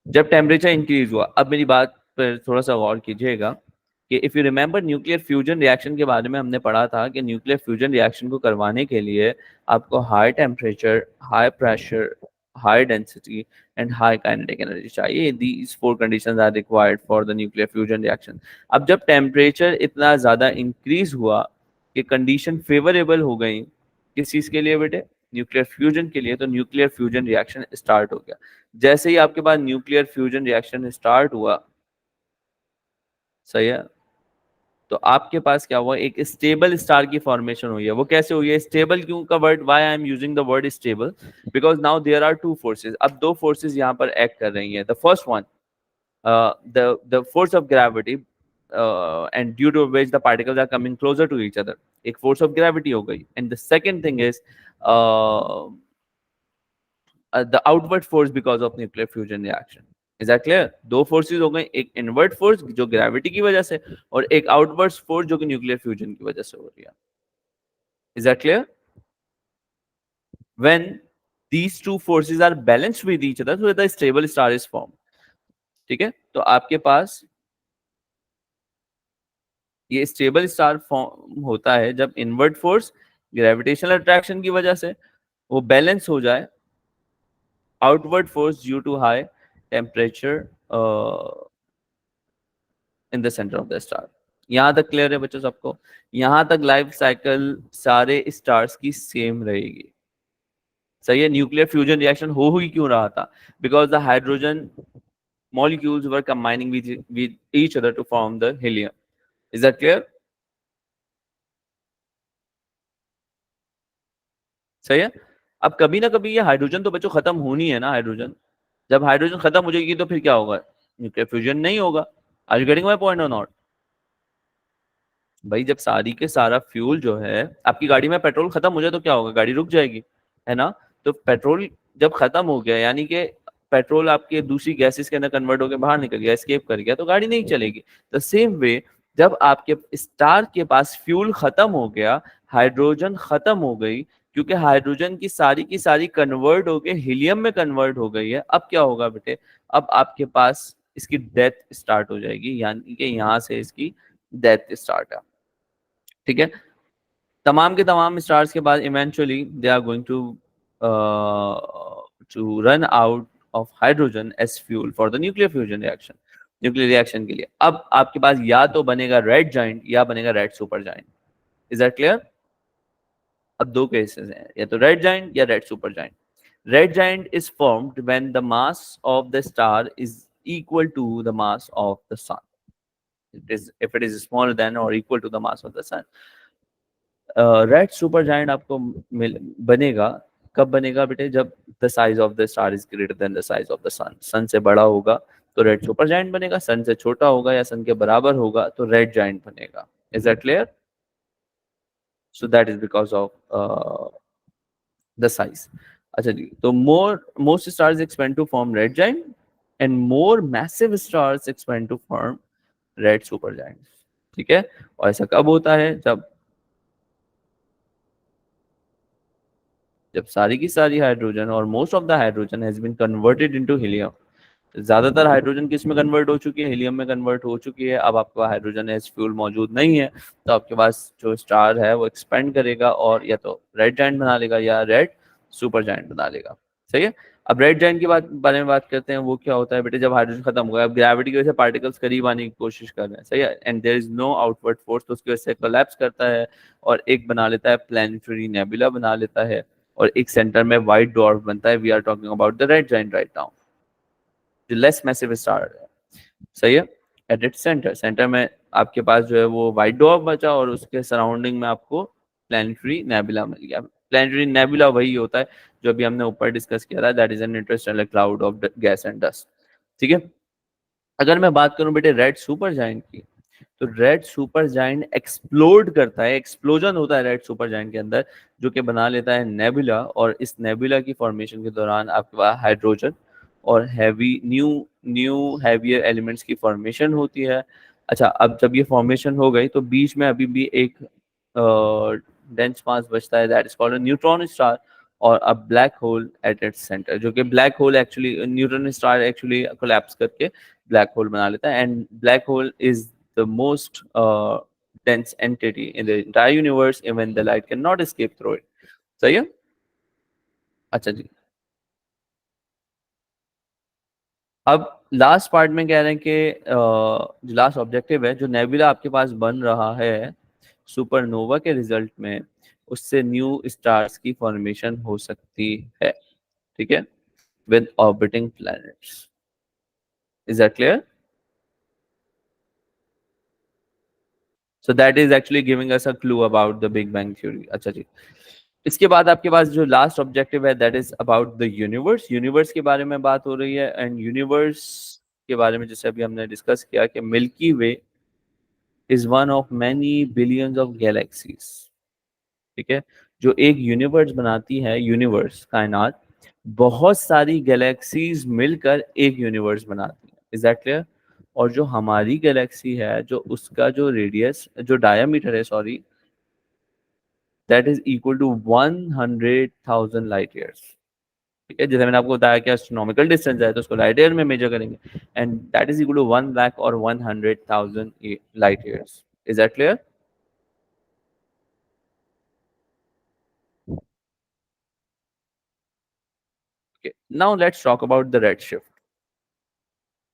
जब टेम्परेचर इंक्रीज हुआ, अब मेरी बात पर थोड़ा सा गौर कीजिएगा कि if you remember nuclear fusion reaction के बारे में हमने पढ़ा था कि न्यूक्लियर फ्यूजन रिएक्शन को करवाने के लिए आपको high temperature, high pressure, high density and high kinetic energy चाहिए. These four conditions are required for the nuclear fusion reaction. अब जब टेम्परेचर इतना ज़्यादा इंक्रीज हुआ कि कंडीशन फेवरेबल हो गई किस चीज़ के लिए बेटे, न्यूक्लियर फ्यूजन के लिए, तो न्यूक्लियर फ्यूजन रिएक्शन स्टार्ट हो गया. जैसे ही आपके पास न्यूक्लियर फ्यूजन रिएक्शन स्टार्ट हुआ, सही है, तो आपके पास क्या हुआ, एक स्टेबल स्टार की फॉर्मेशन हुई है. वो कैसे हुई है? स्टेबल क्यों का word, why I am using the word stable, because now there are two forces. अब दो फोर्सेस यहाँ पर एक्ट कर रही हैं. The first one, the force of gravity, and due to which the particles are coming closer to each other, एक force of gravity हो गई. And the second thing is uh, the outward force because of nuclear fusion reaction. Is that clear? दो forces हो गई, एक invert force जो gravity की वजह से, और एक आउटवर्ड फोर्स जो कि न्यूक्लियर फ्यूजन की वजह से हो रही है. Is that clear? When these two forces are balanced with each other, so the stable star is formed. ठीक है, तो आपके पास ये स्टेबल स्टार फॉर्म होता है जब इनवर्ट फोर्स ग्रेविटेशनल अट्रैक्शन की वजह से वो बैलेंस हो जाए outward force due to high temperature in the centre of the star. यहाँ तक क्लियर है बच्चों सबको? यहाँ तक लाइफ साइकिल सारे स्टार्स की सेम रहेगी. सही है. न्यूक्लियर फ्यूजन रिएक्शन हो ही क्यों रहा था? Because the hydrogen molecules were combining with each other to form the helium. Is that clear? सही है. अब कभी ना कभी ये हाइड्रोजन तो बच्चों खत्म होनी है ना. हाइड्रोजन जब हाइड्रोजन खत्म हो जाएगी तो फिर क्या होगा? न्यूक्लियर फ्यूजन नहीं होगा. Are you getting my point और नॉट? भाई जब सारी के सारा फ्यूल जो है, आपकी गाड़ी में पेट्रोल खत्म हो जाए तो क्या होगा? गाड़ी रुक जाएगी, है ना. तो पेट्रोल जब खत्म हो गया, यानी कि पेट्रोल आपके दूसरी गैसेस के अंदर कन्वर्ट होकर बाहर निकल गया, एस्केप कर गया, तो गाड़ी नहीं चलेगी. द सेम वे जब आपके स्टार के पास फ्यूल खत्म हो गया, हाइड्रोजन खत्म हो गई, क्योंकि हाइड्रोजन की सारी कन्वर्ट होके हीलियम में कन्वर्ट हो गई है, अब क्या होगा बेटे? अब आपके पास इसकी डेथ स्टार्ट हो जाएगी, यानी कि यहाँ से इसकी डेथ स्टार्ट है. ठीक है. तमाम के तमाम स्टार्स के बाद eventually they are going to run out of hydrogen as fuel for the nuclear fusion reaction. Nuclear reaction के लिए अब आपके पास या तो बनेगा रेड जाइंट या बनेगा red super giant. Is that clear? अब दो केसेस हैं, या तो रेड जाइंट या red super giant. Red giant is formed when the mass of the star is equal to the mass of the sun. It is if it is smaller than or equal to the mass of the sun. Red super giant आपको बनेगा कब बनेगा बेटे? जब the size of the star is greater than the size of the sun. Sun से बड़ा होगा तो रेड सुपर जायंट बनेगा, सन से छोटा होगा या सन के बराबर होगा तो रेड जायंट बनेगा. Is that clear? So that is because of the size. अच्छा जी, तो most stars expand to form red giant and more massive stars expand to form red super giants. ठीक है, और ऐसा कब होता है? जब सारी की सारी हाइड्रोजन और most of the hydrogen has been converted into helium. ज्यादातर हाइड्रोजन किस में कन्वर्ट हो चुकी है? हीलियम में कन्वर्ट हो चुकी है। अब आपका हाइड्रोजन एज फ्यूल मौजूद नहीं है, तो आपके पास जो स्टार है वो एक्सपेंड करेगा और या तो रेड जायंट बना लेगा या रेड सुपर जायंट बना लेगा। सही है। अब रेड जायंट की बारे में बात करते हैं। वो क्या होता है बेटे? जब हाइड्रोजन खत्म हो गया, अब ग्रेविटी की वजह से पार्टिकल्स करीब आने की कोशिश कर रहे हैं, सही है, and there is no outward force, तो उसकी वजह से कोलैप्स करता है और एक बना लेता है प्लैनेटरी नेबुला बना लेता है, और एक सेंटर में व्हाइट डॉर्फ बनता है। We are talking about the red giant right now, जो लेस मैसिव स्टार है। सही है। एट इट सेंटर, सेंटर में आपके पास जो है वो व्हाइट डॉर्फ बचा और उसके सराउंडिंग में आपको प्लैनेटरी नेबुला मिल गया। प्लैनेटरी नेबुला वही होता है जो अभी हमने ऊपर डिस्कस किया था, that is an Interstellar cloud of gas and dust. ठीक है। अगर मैं बात करूं बेटे रेड सुपर जायंट की, तो रेड सुपर जायंट एक्सप्लोड करता है, एक्सप्लोजन होता है रेड सुपर जायंट के अंदर, जो कि बना लेता है नेबुला, और इस नेबुला की फॉर्मेशन के दौरान आपके पास हाइड्रोजन और heavy new new heavier elements की फॉर्मेशन होती है। अच्छा, अब जब ये फॉर्मेशन हो गई तो बीच में अभी भी एक डेंस मास बचता है, that is called a neutron star और a black hole at its centre, जो कि black hole actually neutron star actually collapse करके ब्लैक होल बना लेता है, and black hole is the most dense entity in the entire universe, even the light cannot escape through it. सही है। अच्छा जी, अब लास्ट पार्ट में कह रहे हैं कि जो लास्ट ऑब्जेक्टिव है, जो नेबुला आपके पास बन रहा है सुपरनोवा के रिजल्ट में, उससे न्यू स्टार्स की फॉर्मेशन हो सकती है। ठीक है, with orbiting planets. Is that clear? So that is actually giving us a clue about the big bang theory. अच्छा जी, इसके बाद आपके पास जो लास्ट ऑब्जेक्टिव है that is about the universe. Universe के बारे में बात हो रही है, एंड यूनिवर्स के बारे में जैसे अभी हमने डिस्कस किया कि milky way is one of many billions of galaxies. ठीक है, जो एक यूनिवर्स बनाती है, यूनिवर्स कायनात, बहुत सारी गैलेक्सीज मिलकर एक यूनिवर्स बनाती है। Is that clear? और जो हमारी गैलेक्सी है, जो उसका जो रेडियस, जो डायमीटर है sorry, that is equal to 100,000 light years. ठीक है, जैसे मैंने आपको बताया कि एस्ट्रोनॉमिकल डिस्टेंस है तो उसको लाइट ईयर में मेजर करेंगे, and that is equal to 1 lakh और 100,000 light years. Is that clear? Okay, now let's talk about the red shift.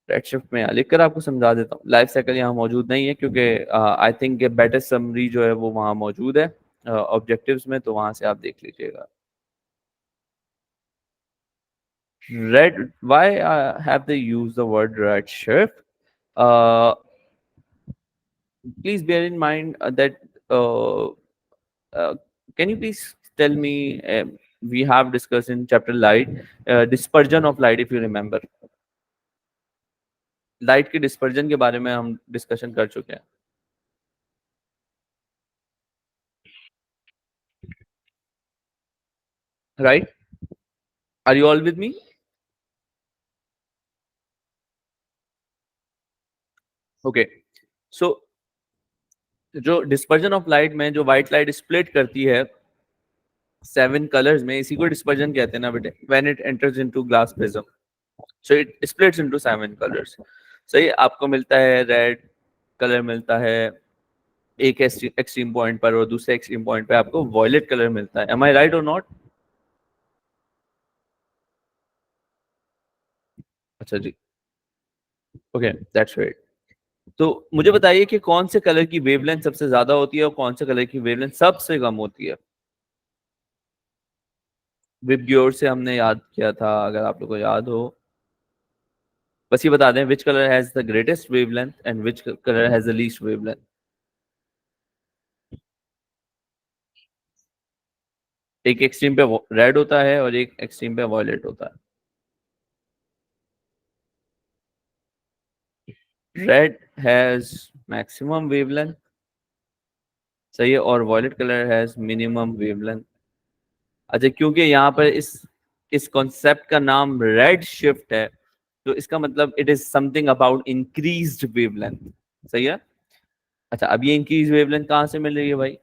Red shift में लिख कर आपको समझा देता हूँ। लाइफ साइकिल यहाँ मौजूद नहीं है क्योंकि आई थिंक बेटर समरी जो है वो वहाँ मौजूद है ऑब्जेक्टिव्स में, तो वहां से आप देख लीजिएगा। Red, why have they used the word red shift? Uh, please bear in mind that uh, can you please tell me, we have discussed in chapter light, dispersion of light, if you remember. Light के dispersion के बारे में हम discussion कर चुके हैं, right? Are you all with me? Okay, so जो dispersion of light में जो व्हाइट लाइट स्प्लिट करती है 7 कलर्स में, इसी को डिस्पर्जन कहते हैं ना बेटे, when it enters into glass prism, so it splits into 7 colours. सही, आपको मिलता है रेड कलर, मिलता है एक एक्सट्रीम पॉइंट पर, और दूसरे एक्सट्रीम पॉइंट पे आपको वॉयलेट कलर मिलता है। एम आई राइट और नॉट? अच्छा जी, ओके, दैट्स राइट। तो मुझे बताइए कि कौन से कलर की वेवलेंथ सबसे ज्यादा होती है और कौन से कलर की वेवलेंथ सबसे कम होती है? विबग्योर से हमने याद किया था, अगर आप लोगों को याद हो। बस ये बता दें, which colour has the greatest wavelength and which colour has the least wavelength? एक एक्सट्रीम पे रेड होता है और एक एक्सट्रीम पे वॉयलेट होता है। रेड हैज मैक्सिमम वेवलेंथ, सही है, और violet colour has minimum wavelength. अच्छा, क्योंकि यहाँ पर इस कॉन्सेप्ट का नाम रेड शिफ्ट है, तो इसका मतलब it is something about increased wavelength. सही है। अच्छा, अब ये इंक्रीज वेवलेंथ कहाँ से मिल रही है भाई?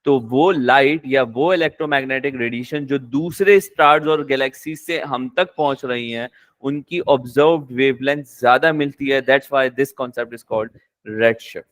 तो वो लाइट या वो इलेक्ट्रोमैग्नेटिक रेडिएशन जो दूसरे स्टार्स और गैलेक्सी से हम तक पहुंच रही हैं, उनकी ऑब्जर्व्ड वेवलेंथ ज्यादा मिलती है। That's why this concept is called redshift.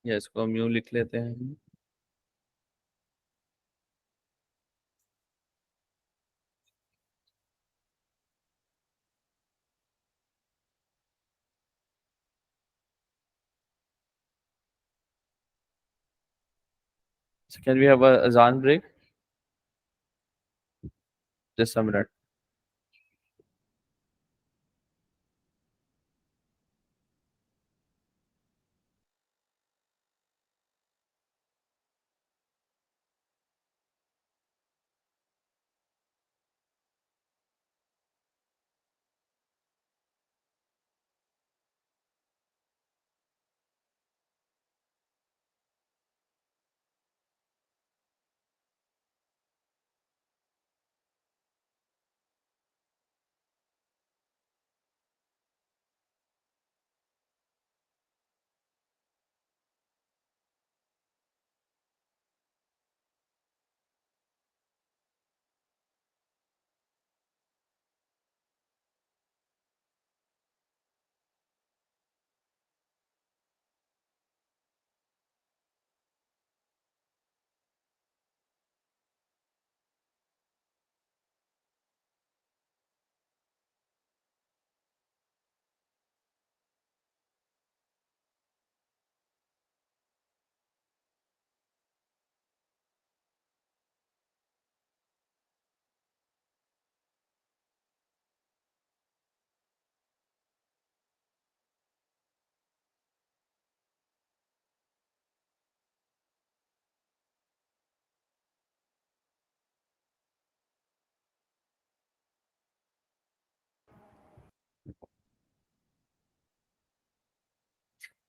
ये इसको हम यूं लिख लेते हैं। कैन वी हैव अ अजान ब्रेक? Just a minute.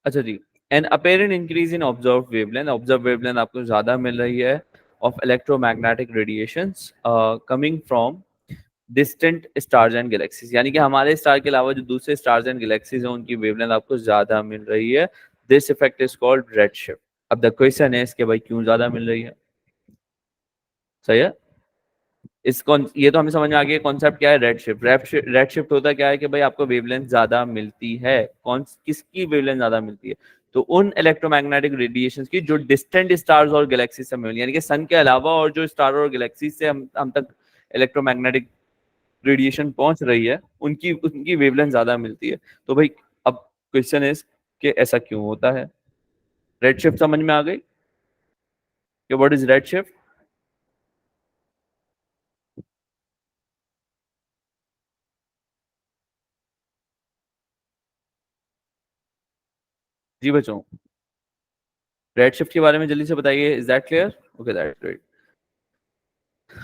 अच्छा जी। An apparent increase in observe wavelength, observe wavelength आपको ज्यादा मिल रही है of electromagnetic radiations coming from distant stars and galaxies, यानी कि हमारे स्टार के अलावा जो दूसरे स्टार्स एंड गैलेक्सीज हैं उनकी वेवलेंथ आपको ज्यादा मिल रही है। This effect is called redshift. अब द क्वेश्चन है इसके भाई क्यों ज्यादा मिल रही है? सही है। ये तो हमें समझ में आ गया कॉन्सेप्ट क्या है, रेड शिफ्ट। रेड शिफ्ट होता क्या है कि भाई आपको वेवलेंथ ज्यादा मिलती है। कौन किसकी वेवलेंथ ज्यादा मिलती है? तो उन इलेक्ट्रोमैग्नेटिक रेडिएशंस की जो डिस्टेंट स्टार्स और गैलेक्सी से मिल, यानी कि सन के अलावा और जो स्टार और गैलेक्सी से हम तक इलेक्ट्रोमैग्नेटिक रेडिएशन पहुंच रही है, उनकी उनकी वेवलेंथ ज्यादा मिलती है। तो भाई अब क्वेश्चन इज कि ऐसा क्यों होता है? रेड शिफ्ट समझ में आ गई कि व्हाट इज रेड शिफ्ट? जी बच्चों, रेड शिफ्ट के बारे में जल्दी से बताइए। Is that clear? Okay, that great.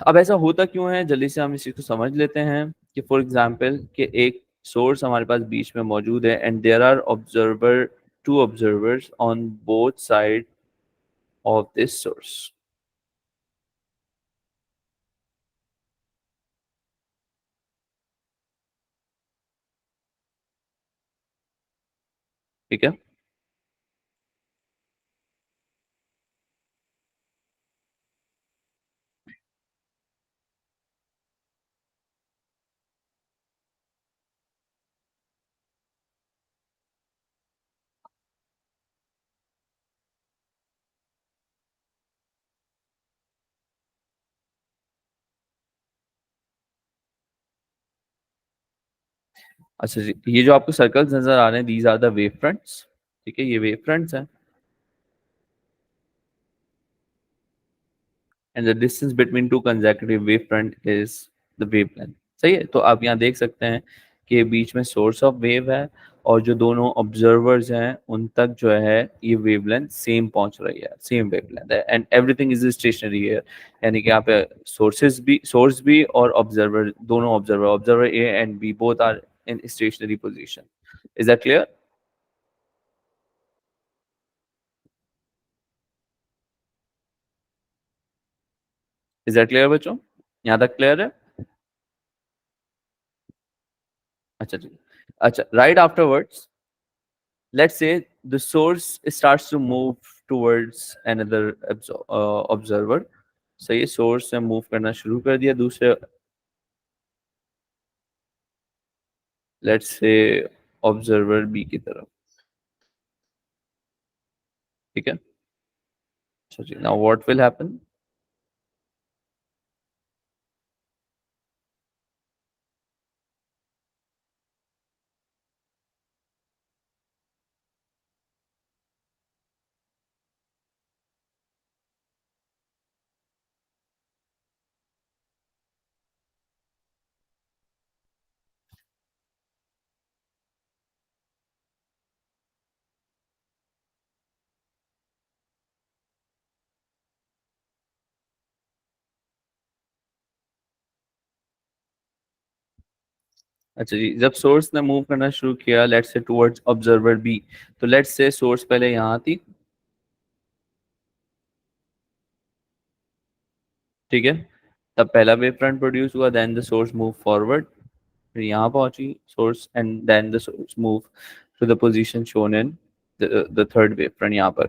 अब ऐसा होता क्यों है, जल्दी से हम इसी को समझ लेते हैं कि फॉर एग्जाम्पल कि एक सोर्स हमारे पास बीच में मौजूद है and there are observer, two observers on both side of this source. ठीक है। अच्छा जी, ये जो आपको सर्कल्स नजर आ रहे हैं, these are the wave fronts. ठीक है, ये वेव फ्रंट्स हैं and the distance between two consecutive wave front is the wavelength. सही है। तो आप यहाँ देख सकते हैं कि बीच में सोर्स ऑफ वेव है और जो दोनों ऑब्जर्वर्स हैं उन तक जो है ये वेवलेंथ सेम पहुंच रही है, सेम वेवलेंथ है, एंड एवरीथिंग इज स्टेशनरी है। यानी कि यहाँ पे सोर्स भी और ऑब्जर्वर, दोनों observer A and B both are in stationary position. Is that clear? Is that clear बच्चों? यहाँ तक क्लियर है? अच्छा जी। अच्छा, right afterwards let's say the source starts to move towards another observer। सही है, सोर्स ने मूव करना शुरू कर दिया दूसरे, लेट्स से ऑब्जर्वर बी की तरफ। ठीक है, अच्छा जी, नाउ व्हाट विल हैपन? अच्छा जी, जब सोर्स ने मूव करना शुरू किया let's say towards observer B, तो लेट्स से सोर्स पहले यहाँ थी, ठीक है, तब पहला वेव फ्रंट प्रोड्यूस हुआ, then the source move forward, फिर यहाँ पहुंची source and then the source move to the position shown in the third wave front यहाँ पर।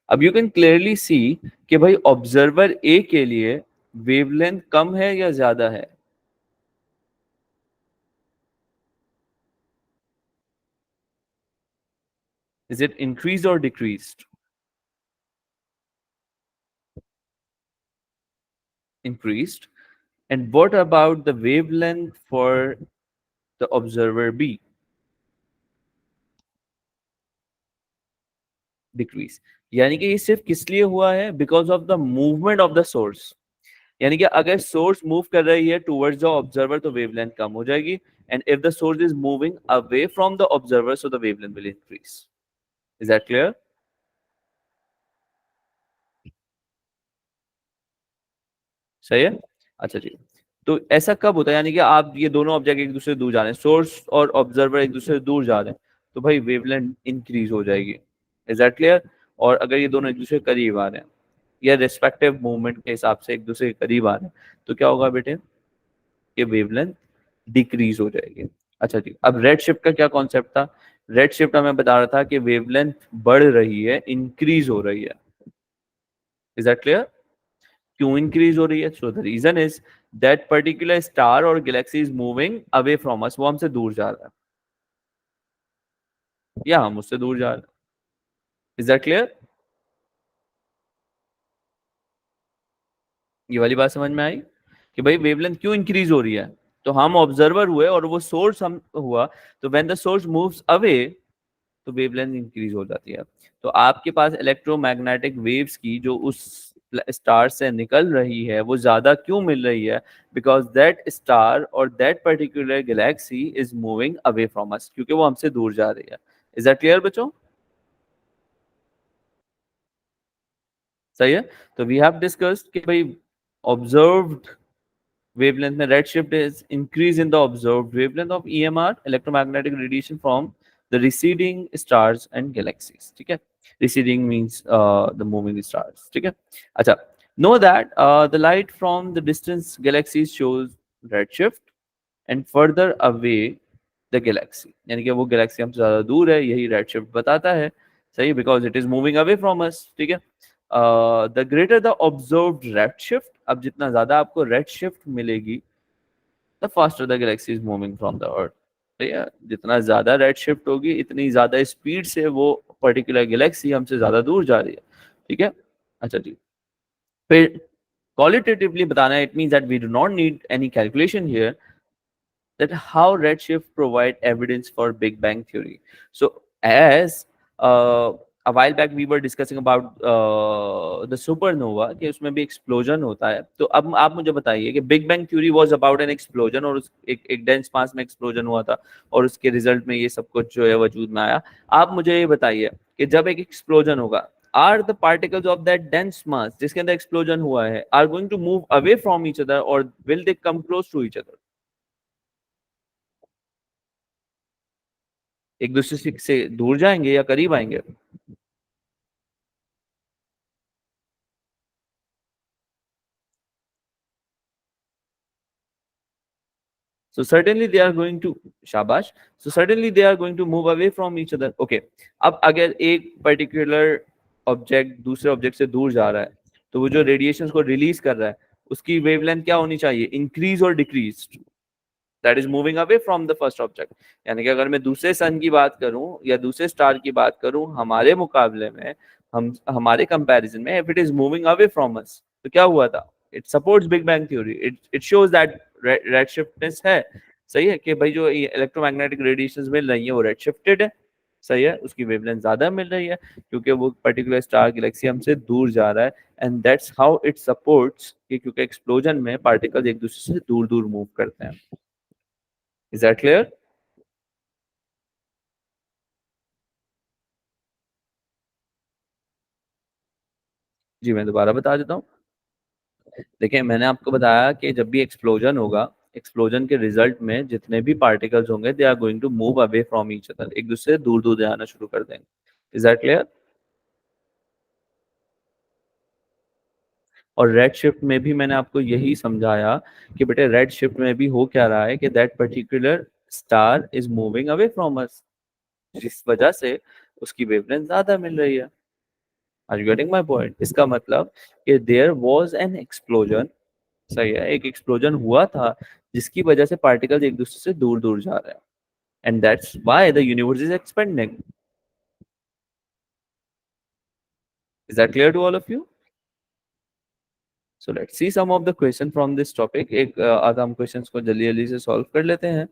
अब यू कैन क्लियरली सी कि भाई ऑब्जर्वर ए के लिए वेवलेंथ कम है या ज्यादा है? इज इट इंक्रीज और decreased? Increased. And what about the wavelength for the observer B? Decrease। यानी कि ये सिर्फ किस लिए हुआ है? Because of the movement of the source. यानी कि अगर सोर्स मूव कर रही है टुवर्ड्स द ऑब्जर्वर तो वेवलेंथ कम हो जाएगी, and if the source is moving away from the observer so the wavelength will increase. Is that clear? सही है। अच्छा जी, तो ऐसा कब होता है? यानी कि आप ये दोनों ऑब्जेक्ट एक दूसरे से दूर जा रहे हैं, सोर्स और ऑब्जर्वर एक दूसरे से दूर जा रहे हैं, तो भाई वेवलेंथ इंक्रीज हो जाएगी। Is that clear? और अगर ये दोनों एक दूसरे के करीब आ रहे हैं या रेस्पेक्टिव मूवमेंट के हिसाब से एक दूसरे के करीब आ रहे हैं, तो क्या होगा बेटे? ये वेवलेंथ डिक्रीज हो जाएगी। अच्छा जी, अब रेड शिफ्ट का क्या कॉन्सेप्ट था? रेड शिफ्ट हमें बता रहा था कि वेवलेंथ बढ़ रही है, इंक्रीज हो रही है। Is that clear? क्यों इंक्रीज हो रही है? So the reason is that particular star और galaxy is moving away from us, वो हमसे दूर जा रहा है या हम उससे दूर जा रहे हैं। Is that clear? ये वाली बात समझ में आई कि भाई वेवलेंथ क्यों इंक्रीज हो रही है? तो हम ऑब्जर्वर हुए और वो सोर्स हम हुआ, तो when the source moves away तो वेवलेंथ इंक्रीज हो जाती है। तो आपके पास इलेक्ट्रोमैग्नेटिक वेव्स की जो उस स्टार से निकल रही है वो ज्यादा क्यों मिल रही है? बिकॉज दैट स्टार और that particular Galaxy is moving away from अस, क्योंकि वो हमसे दूर जा रही है। इज दैट क्लियर बच्चों? सही है। तो वी हैव डिस्कस्ड कि भाई ऑब्जर्व्ड wavelength में redshift is increase in the observed wavelength of EMR, electromagnetic radiation from the receding stars and galaxies। ठीक है, receding means the moving stars। ठीक है, अच्छा, know that the light from the distant galaxies shows redshift and further away the galaxy, यानी कि वो Galaxy हमसे ज्यादा दूर है, यही redshift बताता है। सही, because it is moving away from us। ठीक है, the greater the observed red shift, अब जितना ज्यादा आपको रेड शिफ्ट मिलेगी the faster the Galaxy is moving from the earth. ठीक है, जितना ज्यादा रेड शिफ्ट होगी इतनी ज्यादा स्पीड से वो पर्टिकुलर गैलेक्सी हमसे ज्यादा दूर जा रही है। ठीक है, अच्छा जी, फिर क्वालिटेटिवली बताना है, it means that we do not need any calculation here, that how redshift provide evidence for Big Bang theory. So as uh, a while back we were discussing about the supernova कि उसमें भी explosion होता है. तो अब आप मुझे बताइए कि Big Bang Theory was about an explosion और एक dense mass में explosion हुआ था और उसके result में ये सब कुछ जो है वजूद में आया. आप मुझे ये बताइए कि जब एक explosion होगा, are the particles of that dense mass जिसके अंदर explosion हुआ है are going to move away from each other or will they come close to each other? एक दूसरे से दूर जाएंगे या करीब आएंगे? So certainly they are going to शाबाश. So certainly they are going to move away from each other. Okay. अब अगर एक particular object दूसरे object से दूर जा रहा है, तो वो जो radiations को release कर रहा है, उसकी wavelength क्या होनी चाहिए? Increase और decrease? That is moving away from the first object. यानी कि अगर मैं दूसरे सन की बात करूं या दूसरे स्टार की बात करूं, हमारे मुकाबले में, हम हमारे कंपैरिजन में, if it is moving away from us, तो क्या हुआ था? It supports Big Bang theory. It shows that redshiftness है. सही है कि भाई जो इलेक्ट्रोमैग्नेटिक रेडिएशंस मिल रही है वो रेडशिफ्टेड है. सही है, उसकी वेवलेंथ ज्यादा मिल रही है क्योंकि वो पर्टिकुलर स्टार गैलेक्सी हमसे दूर जा रहा है. And that's how it supports कि क्योंकि एक्सप्लोजन में पार्टिकल्स एक दूसरे से दूर दूर मूव करते हैं. Is that clear? जी मैं दोबारा बता देता हूँ. देखिए मैंने आपको बताया कि जब भी एक्सप्लोजन होगा, एक्सप्लोजन के रिजल्ट में जितने भी पार्टिकल्स होंगे they are going to move away from each other, एक दूसरे से दूर दूर जाना शुरू कर देंगे. Is that clear? और रेड शिफ्ट में भी मैंने आपको यही समझाया कि बेटे रेड शिफ्ट में भी हो क्या रहा है कि that particular star is moving away from us, जिस वजह से उसकी वेवलेंथ ज्यादा मिल रही है. Are you getting my point? इसका मतलब कि देयर वाज एन एक्सप्लोजन. सही है, एक एक्सप्लोजन हुआ था जिसकी वजह से पार्टिकल्स एक दूसरे से दूर दूर जा रहे हैं. And that's why the universe is expanding. Is that clear to all of you? So let's see some of the question from this topic. एक आधा हम क्वेश्चंस को जल्दी जल्दी से सॉल्व कर लेते हैं.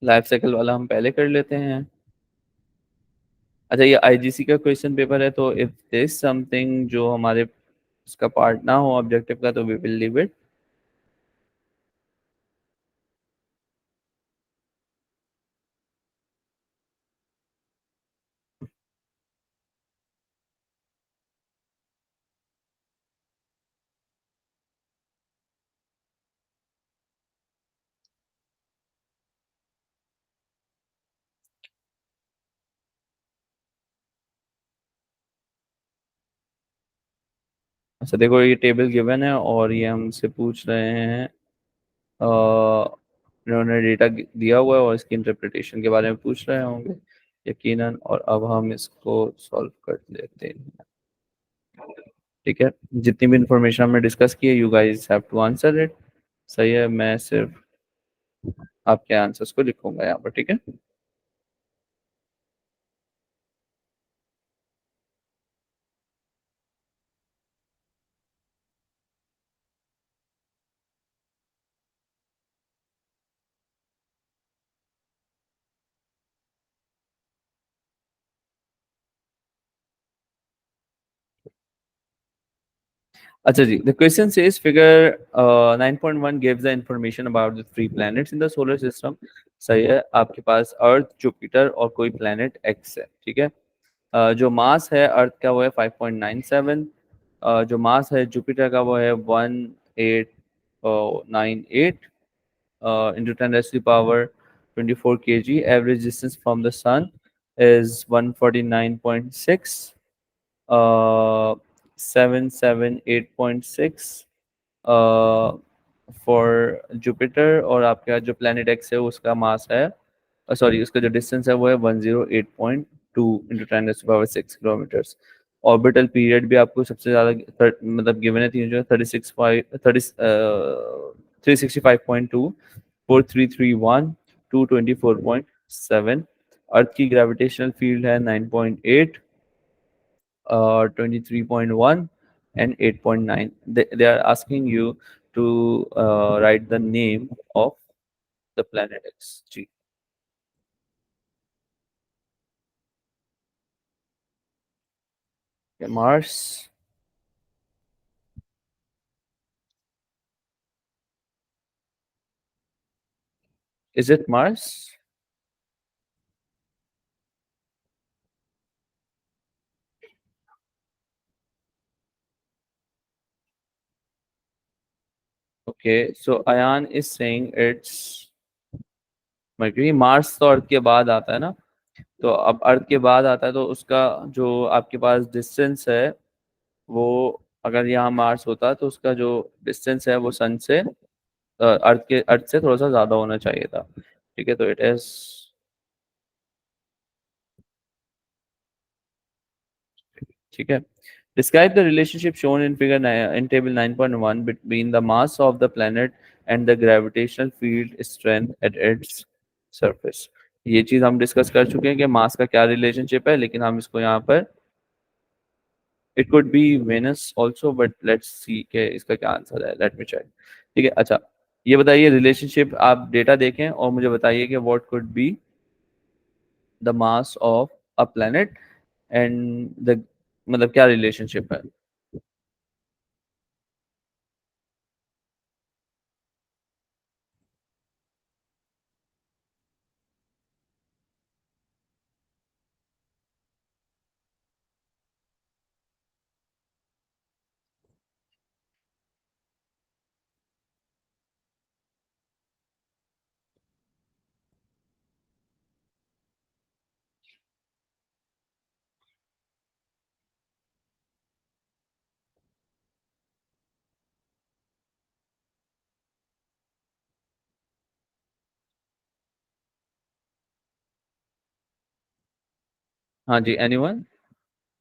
लाइफ साइकिल वाला हम पहले कर लेते हैं. अच्छा ये आईजीसी का क्वेश्चन पेपर है, तो इफ दिस समथिंग जो हमारे इसका पार्ट ना हो ऑब्जेक्टिव का, तो वी विल लीव इट. अच्छा देखो ये टेबल गिवन है और ये हमसे पूछ रहे हैं, इन्होंने डेटा दिया हुआ है और इसकी इंटरप्रिटेशन के बारे में पूछ रहे होंगे यकीनन, और अब हम इसको सॉल्व कर लेते हैं. ठीक है, जितनी भी इंफॉर्मेशन हमने डिस्कस की है you guys have to answer it. सही है, मैं सिर्फ आपके आंसर्स को लिखूंगा यहाँ पर. ठीक है. अच्छा जी, the question says figure 9.1 gives the information about the three planets in the solar system. सही है, आपके पास अर्थ, जुपिटर और कोई प्लेनेट एक्स है. ठीक है. जो मास है अर्थ का वो है 5.97. जो मास है जुपिटर का वो है 1898 into 10 raised to the power 24 kg. Average distance from the sun is 149.6, 778.6 for Jupiter. और आपका जो प्लेनेट एक्स है उसका मास है, सॉरी उसका जो डिस्टेंस है वो है 108.2 इंटू 10⁻⁶ किलोमीटर्स. ऑर्बिटल पीरियड भी आपको सबसे ज़्यादा मतलब गिवन है, 336.5 365.2 4331 224.7। अर्थ की ग्रेविटेशनल फील्ड है 9.8, 23.1 and 8.9. They are asking you to write the name of the planet X. G. Okay, Mars. Is it Mars? Okay, so Ayan is saying it's Mercury. Mars तो अर्थ के बाद आता है ना, तो अब अर्थ के बाद आता है तो उसका जो आपके पास डिस्टेंस है वो, अगर यहाँ मार्स होता तो उसका जो डिस्टेंस है वो सन से अर्थ से थोड़ा सा ज्यादा होना चाहिए था। ठीक है, तो इट इज, ठीक है। Describe the relationship shown in in table 9.1 between the mass of the planet and the gravitational field strength at its surface। ये चीज हम डिस्कस कर चुके हैं कि मास का क्या रिलेशनशिप है, लेकिन हम इसको यहाँ पर, it could be Venus also, but let's see के इसका क्या आंसर है। Let me check. ठीक है, अच्छा, ये बताइए रिलेशनशिप, आप डेटा देखें और मुझे बताइए कि what could be the mass of a planet and the, मतलब क्या रिलेशनशिप है। हाँ जी, anyone?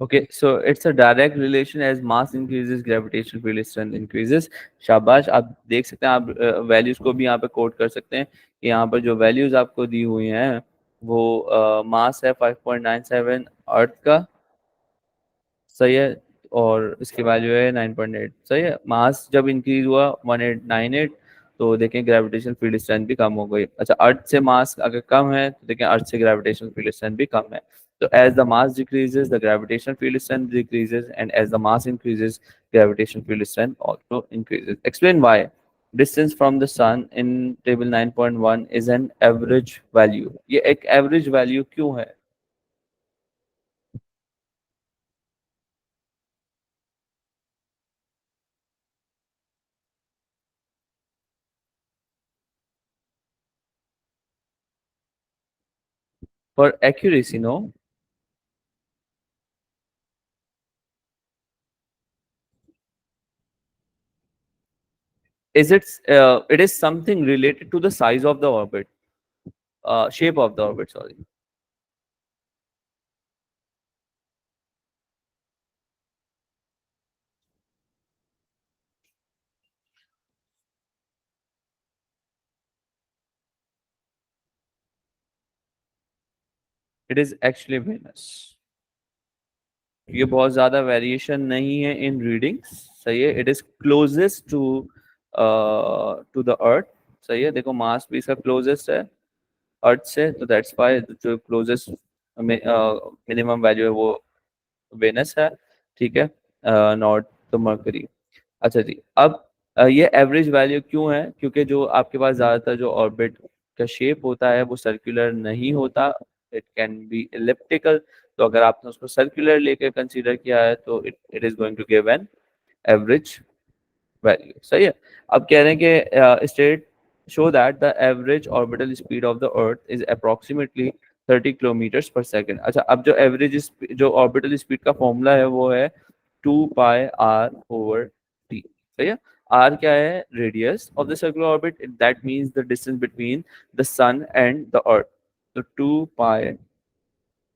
Okay, so it's a direct relation, as mass increases gravitational field strength increases. शाबाश, आप देख सकते हैं, आप वैल्यूज को भी यहाँ पे कोट कर सकते हैं कि यहाँ पर जो वैल्यूज आपको दी हुई हैं वो मास है 5.97 अर्थ का, सही है, और इसकी वैल्यू है 9.8, सही है। मास जब इंक्रीज हुआ 1898, तो देखें ग्रेविटेशन फील्ड स्ट्रेंथ भी कम हो गई। अच्छा, अर्थ से मास अगर कम है तो देखें अर्थ से ग्रेविटेशन फील्ड स्ट्रेंथ भी कम है। तो as the mass decreases the gravitation field strength decreases, and as the mass increases gravitation field strength also increases. Explain why distance from the sun in table 9.1 is an average value। ये एक average value क्यों है? For accuracy, no? Is it is something related to the size of the orbit, shape of the orbit, sorry. It is actually Venus। ये बहुत ज्यादा variation नहीं है इन readings, सही है। It is closest to the Earth, सही है। देखो मास भी इसका क्लोजेस्ट है अर्थ से, तो दैट्स व्हाई जो क्लोजेस्ट मिनिमम वैल्यू है वो वेनस है। ठीक है, नॉट द मर्करी। अच्छा जी, अब ये एवरेज वैल्यू क्यों है? क्योंकि जो आपके पास ज्यादातर जो ऑर्बिट का शेप होता है वो सर्कुलर नहीं होता, इट कैन बी इलिप्टिकल। तो अगर आपने उसको सर्कुलर लेकर कंसीडर किया है तो it is going to give an average value, सही है। अब कह रहे हैं कि state show that the average orbital speed of the Earth is approximately 30 kilometre per second. अच्छा, अब जो एवरेज जो ऑर्बिटल स्पीड का फॉर्मूला है वो है 2 πr/t, सही है। r क्या है? Radius of the circular orbit, that means the distance between the sun and the अर्थ। तो 2 π,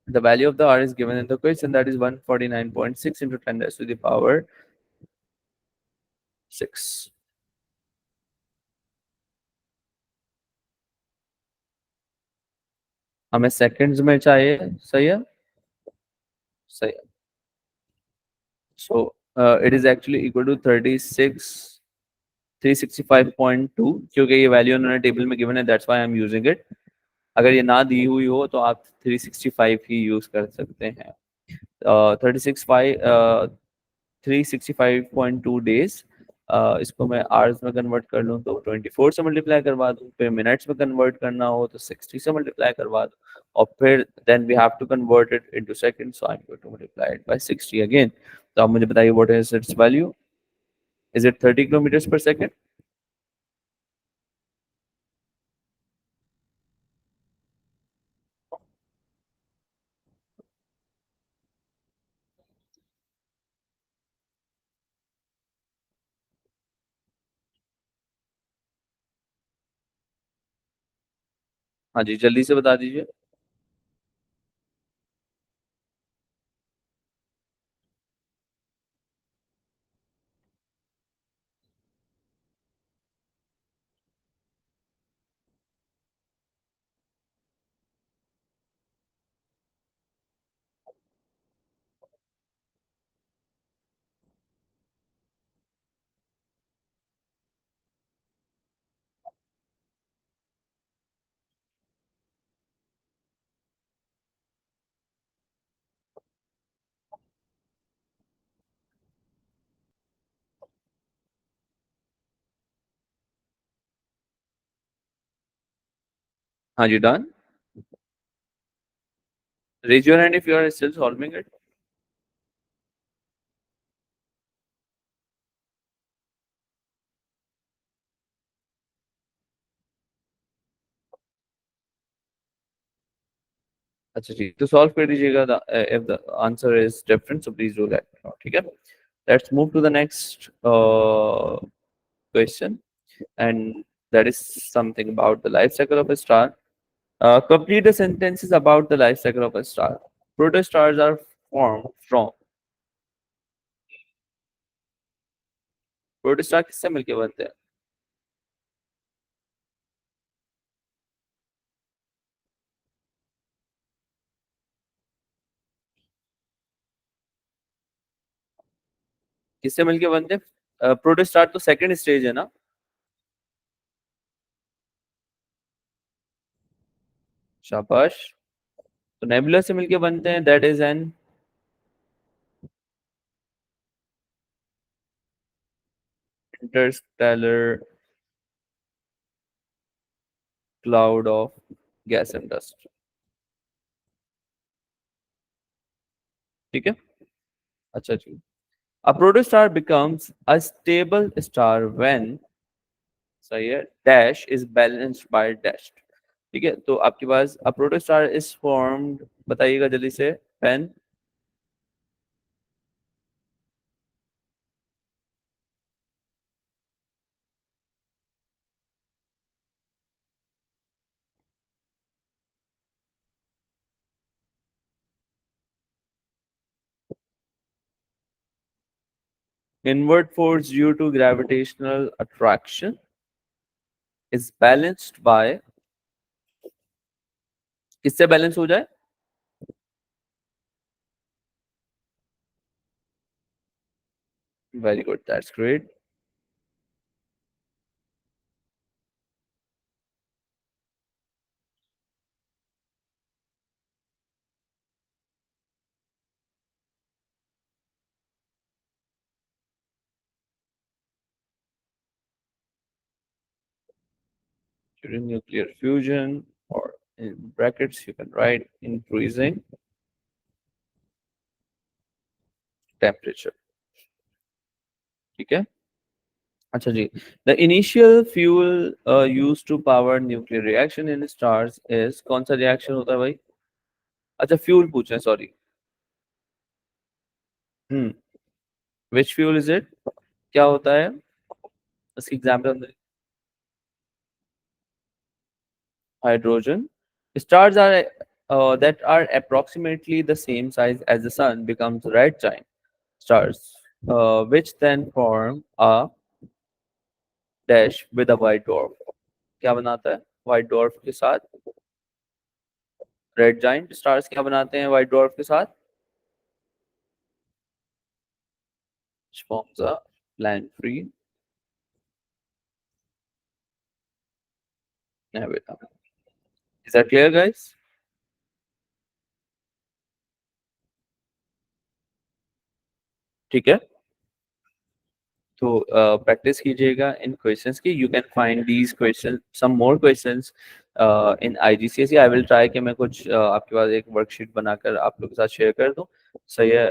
the value of the r is given in the question, that is 149.6 into 10 raised to the power 6। हमें seconds में चाहिए, सही है, सही है। So it is actually equal to 365.2, क्योंकि ये वैल्यू उन्होंने टेबल में गिवन है, that's why I am using it. अगर ये ना दी हुई हो तो आप 365 ही यूज कर सकते हैं। 365.2 डेज, इसको मैं आवर्स में कन्वर्ट कर लूँ तो 24 से मल्टीप्लाई करवा दूँ, फिर मिनट्स में कन्वर्ट करना हो तो 60 से मल्टीप्लाई करवा दूँ, और फिर then we have to convert it into second, so I am going to multiply it by 60 again. तो आप मुझे बताइए what is its value, is it 30 kilometre पर सेकंड? हाँ जी, जल्दी से बता दीजिए। हाँ जी, done. Raise your hand if you are still solving it. अच्छा जी, तो सॉल्व कर दीजिएगा, if the answer is different so please do let me know, ठीक है। Let's move to the next question, and that is something about the life cycle of a star. Complete the sentences about the life cycle of a star. Protostars are formed from, protostar किससे मिलके बनते हैं? किससे मिलके बनते हैं? Protostar तो second stage है ना। शाबाश। तो नेबुला से मिलके बनते हैं, that is an Interstellar cloud of gas and dust, ठीक है। अच्छा जी, a protostar becomes a stable star when, सही है, dash is balanced by dash, ठीक है। तो आपके पास अ प्रोटोस्टार इज फॉर्म्ड, बताइएगा जल्दी से, when, inward force due to gravitational attraction is balanced by, किससे बैलेंस हो जाए? Very good, that's great. During nuclear fusion, or in brackets you can write increasing temperature, ठीक है। अच्छा जी, the initial fuel used to power nuclear reaction in stars is, कौन सा reaction होता है भाई? अच्छा, फ्यूल पूछ रहे हैं, sorry. Hmm, which fuel is it, क्या होता है इसकी example? Hydrogen. Stars are that are approximately the same size as the sun becomes red giant stars, which then form a dash with a white dwarf। क्या बनाता है white dwarf के साथ? Red giant stars क्या बनाते हैं white dwarf के साथ? forms a plan-free nebula. Is that clear, guys? ठीक है, तो प्रैक्टिस कीजिएगा इन क्वेश्चंस की. You can find these question, some more questions in IGCSE. I will try कि मैं कुछ आपके पास एक वर्कशीट बनाकर आप लोगों के साथ शेयर कर दूं. सही है,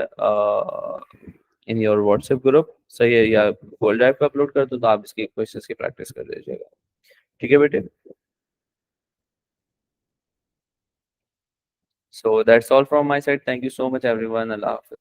इन योर व्हाट्सएप ग्रुप. सही है, या गूगल ड्राइव पे अपलोड कर दूं तो आप इसकी क्वेश्चंस की प्रैक्टिस कर लीजिएगा. ठीक है बेटे. So that's all from my side. Thank you so much everyone. Allah Hafiz.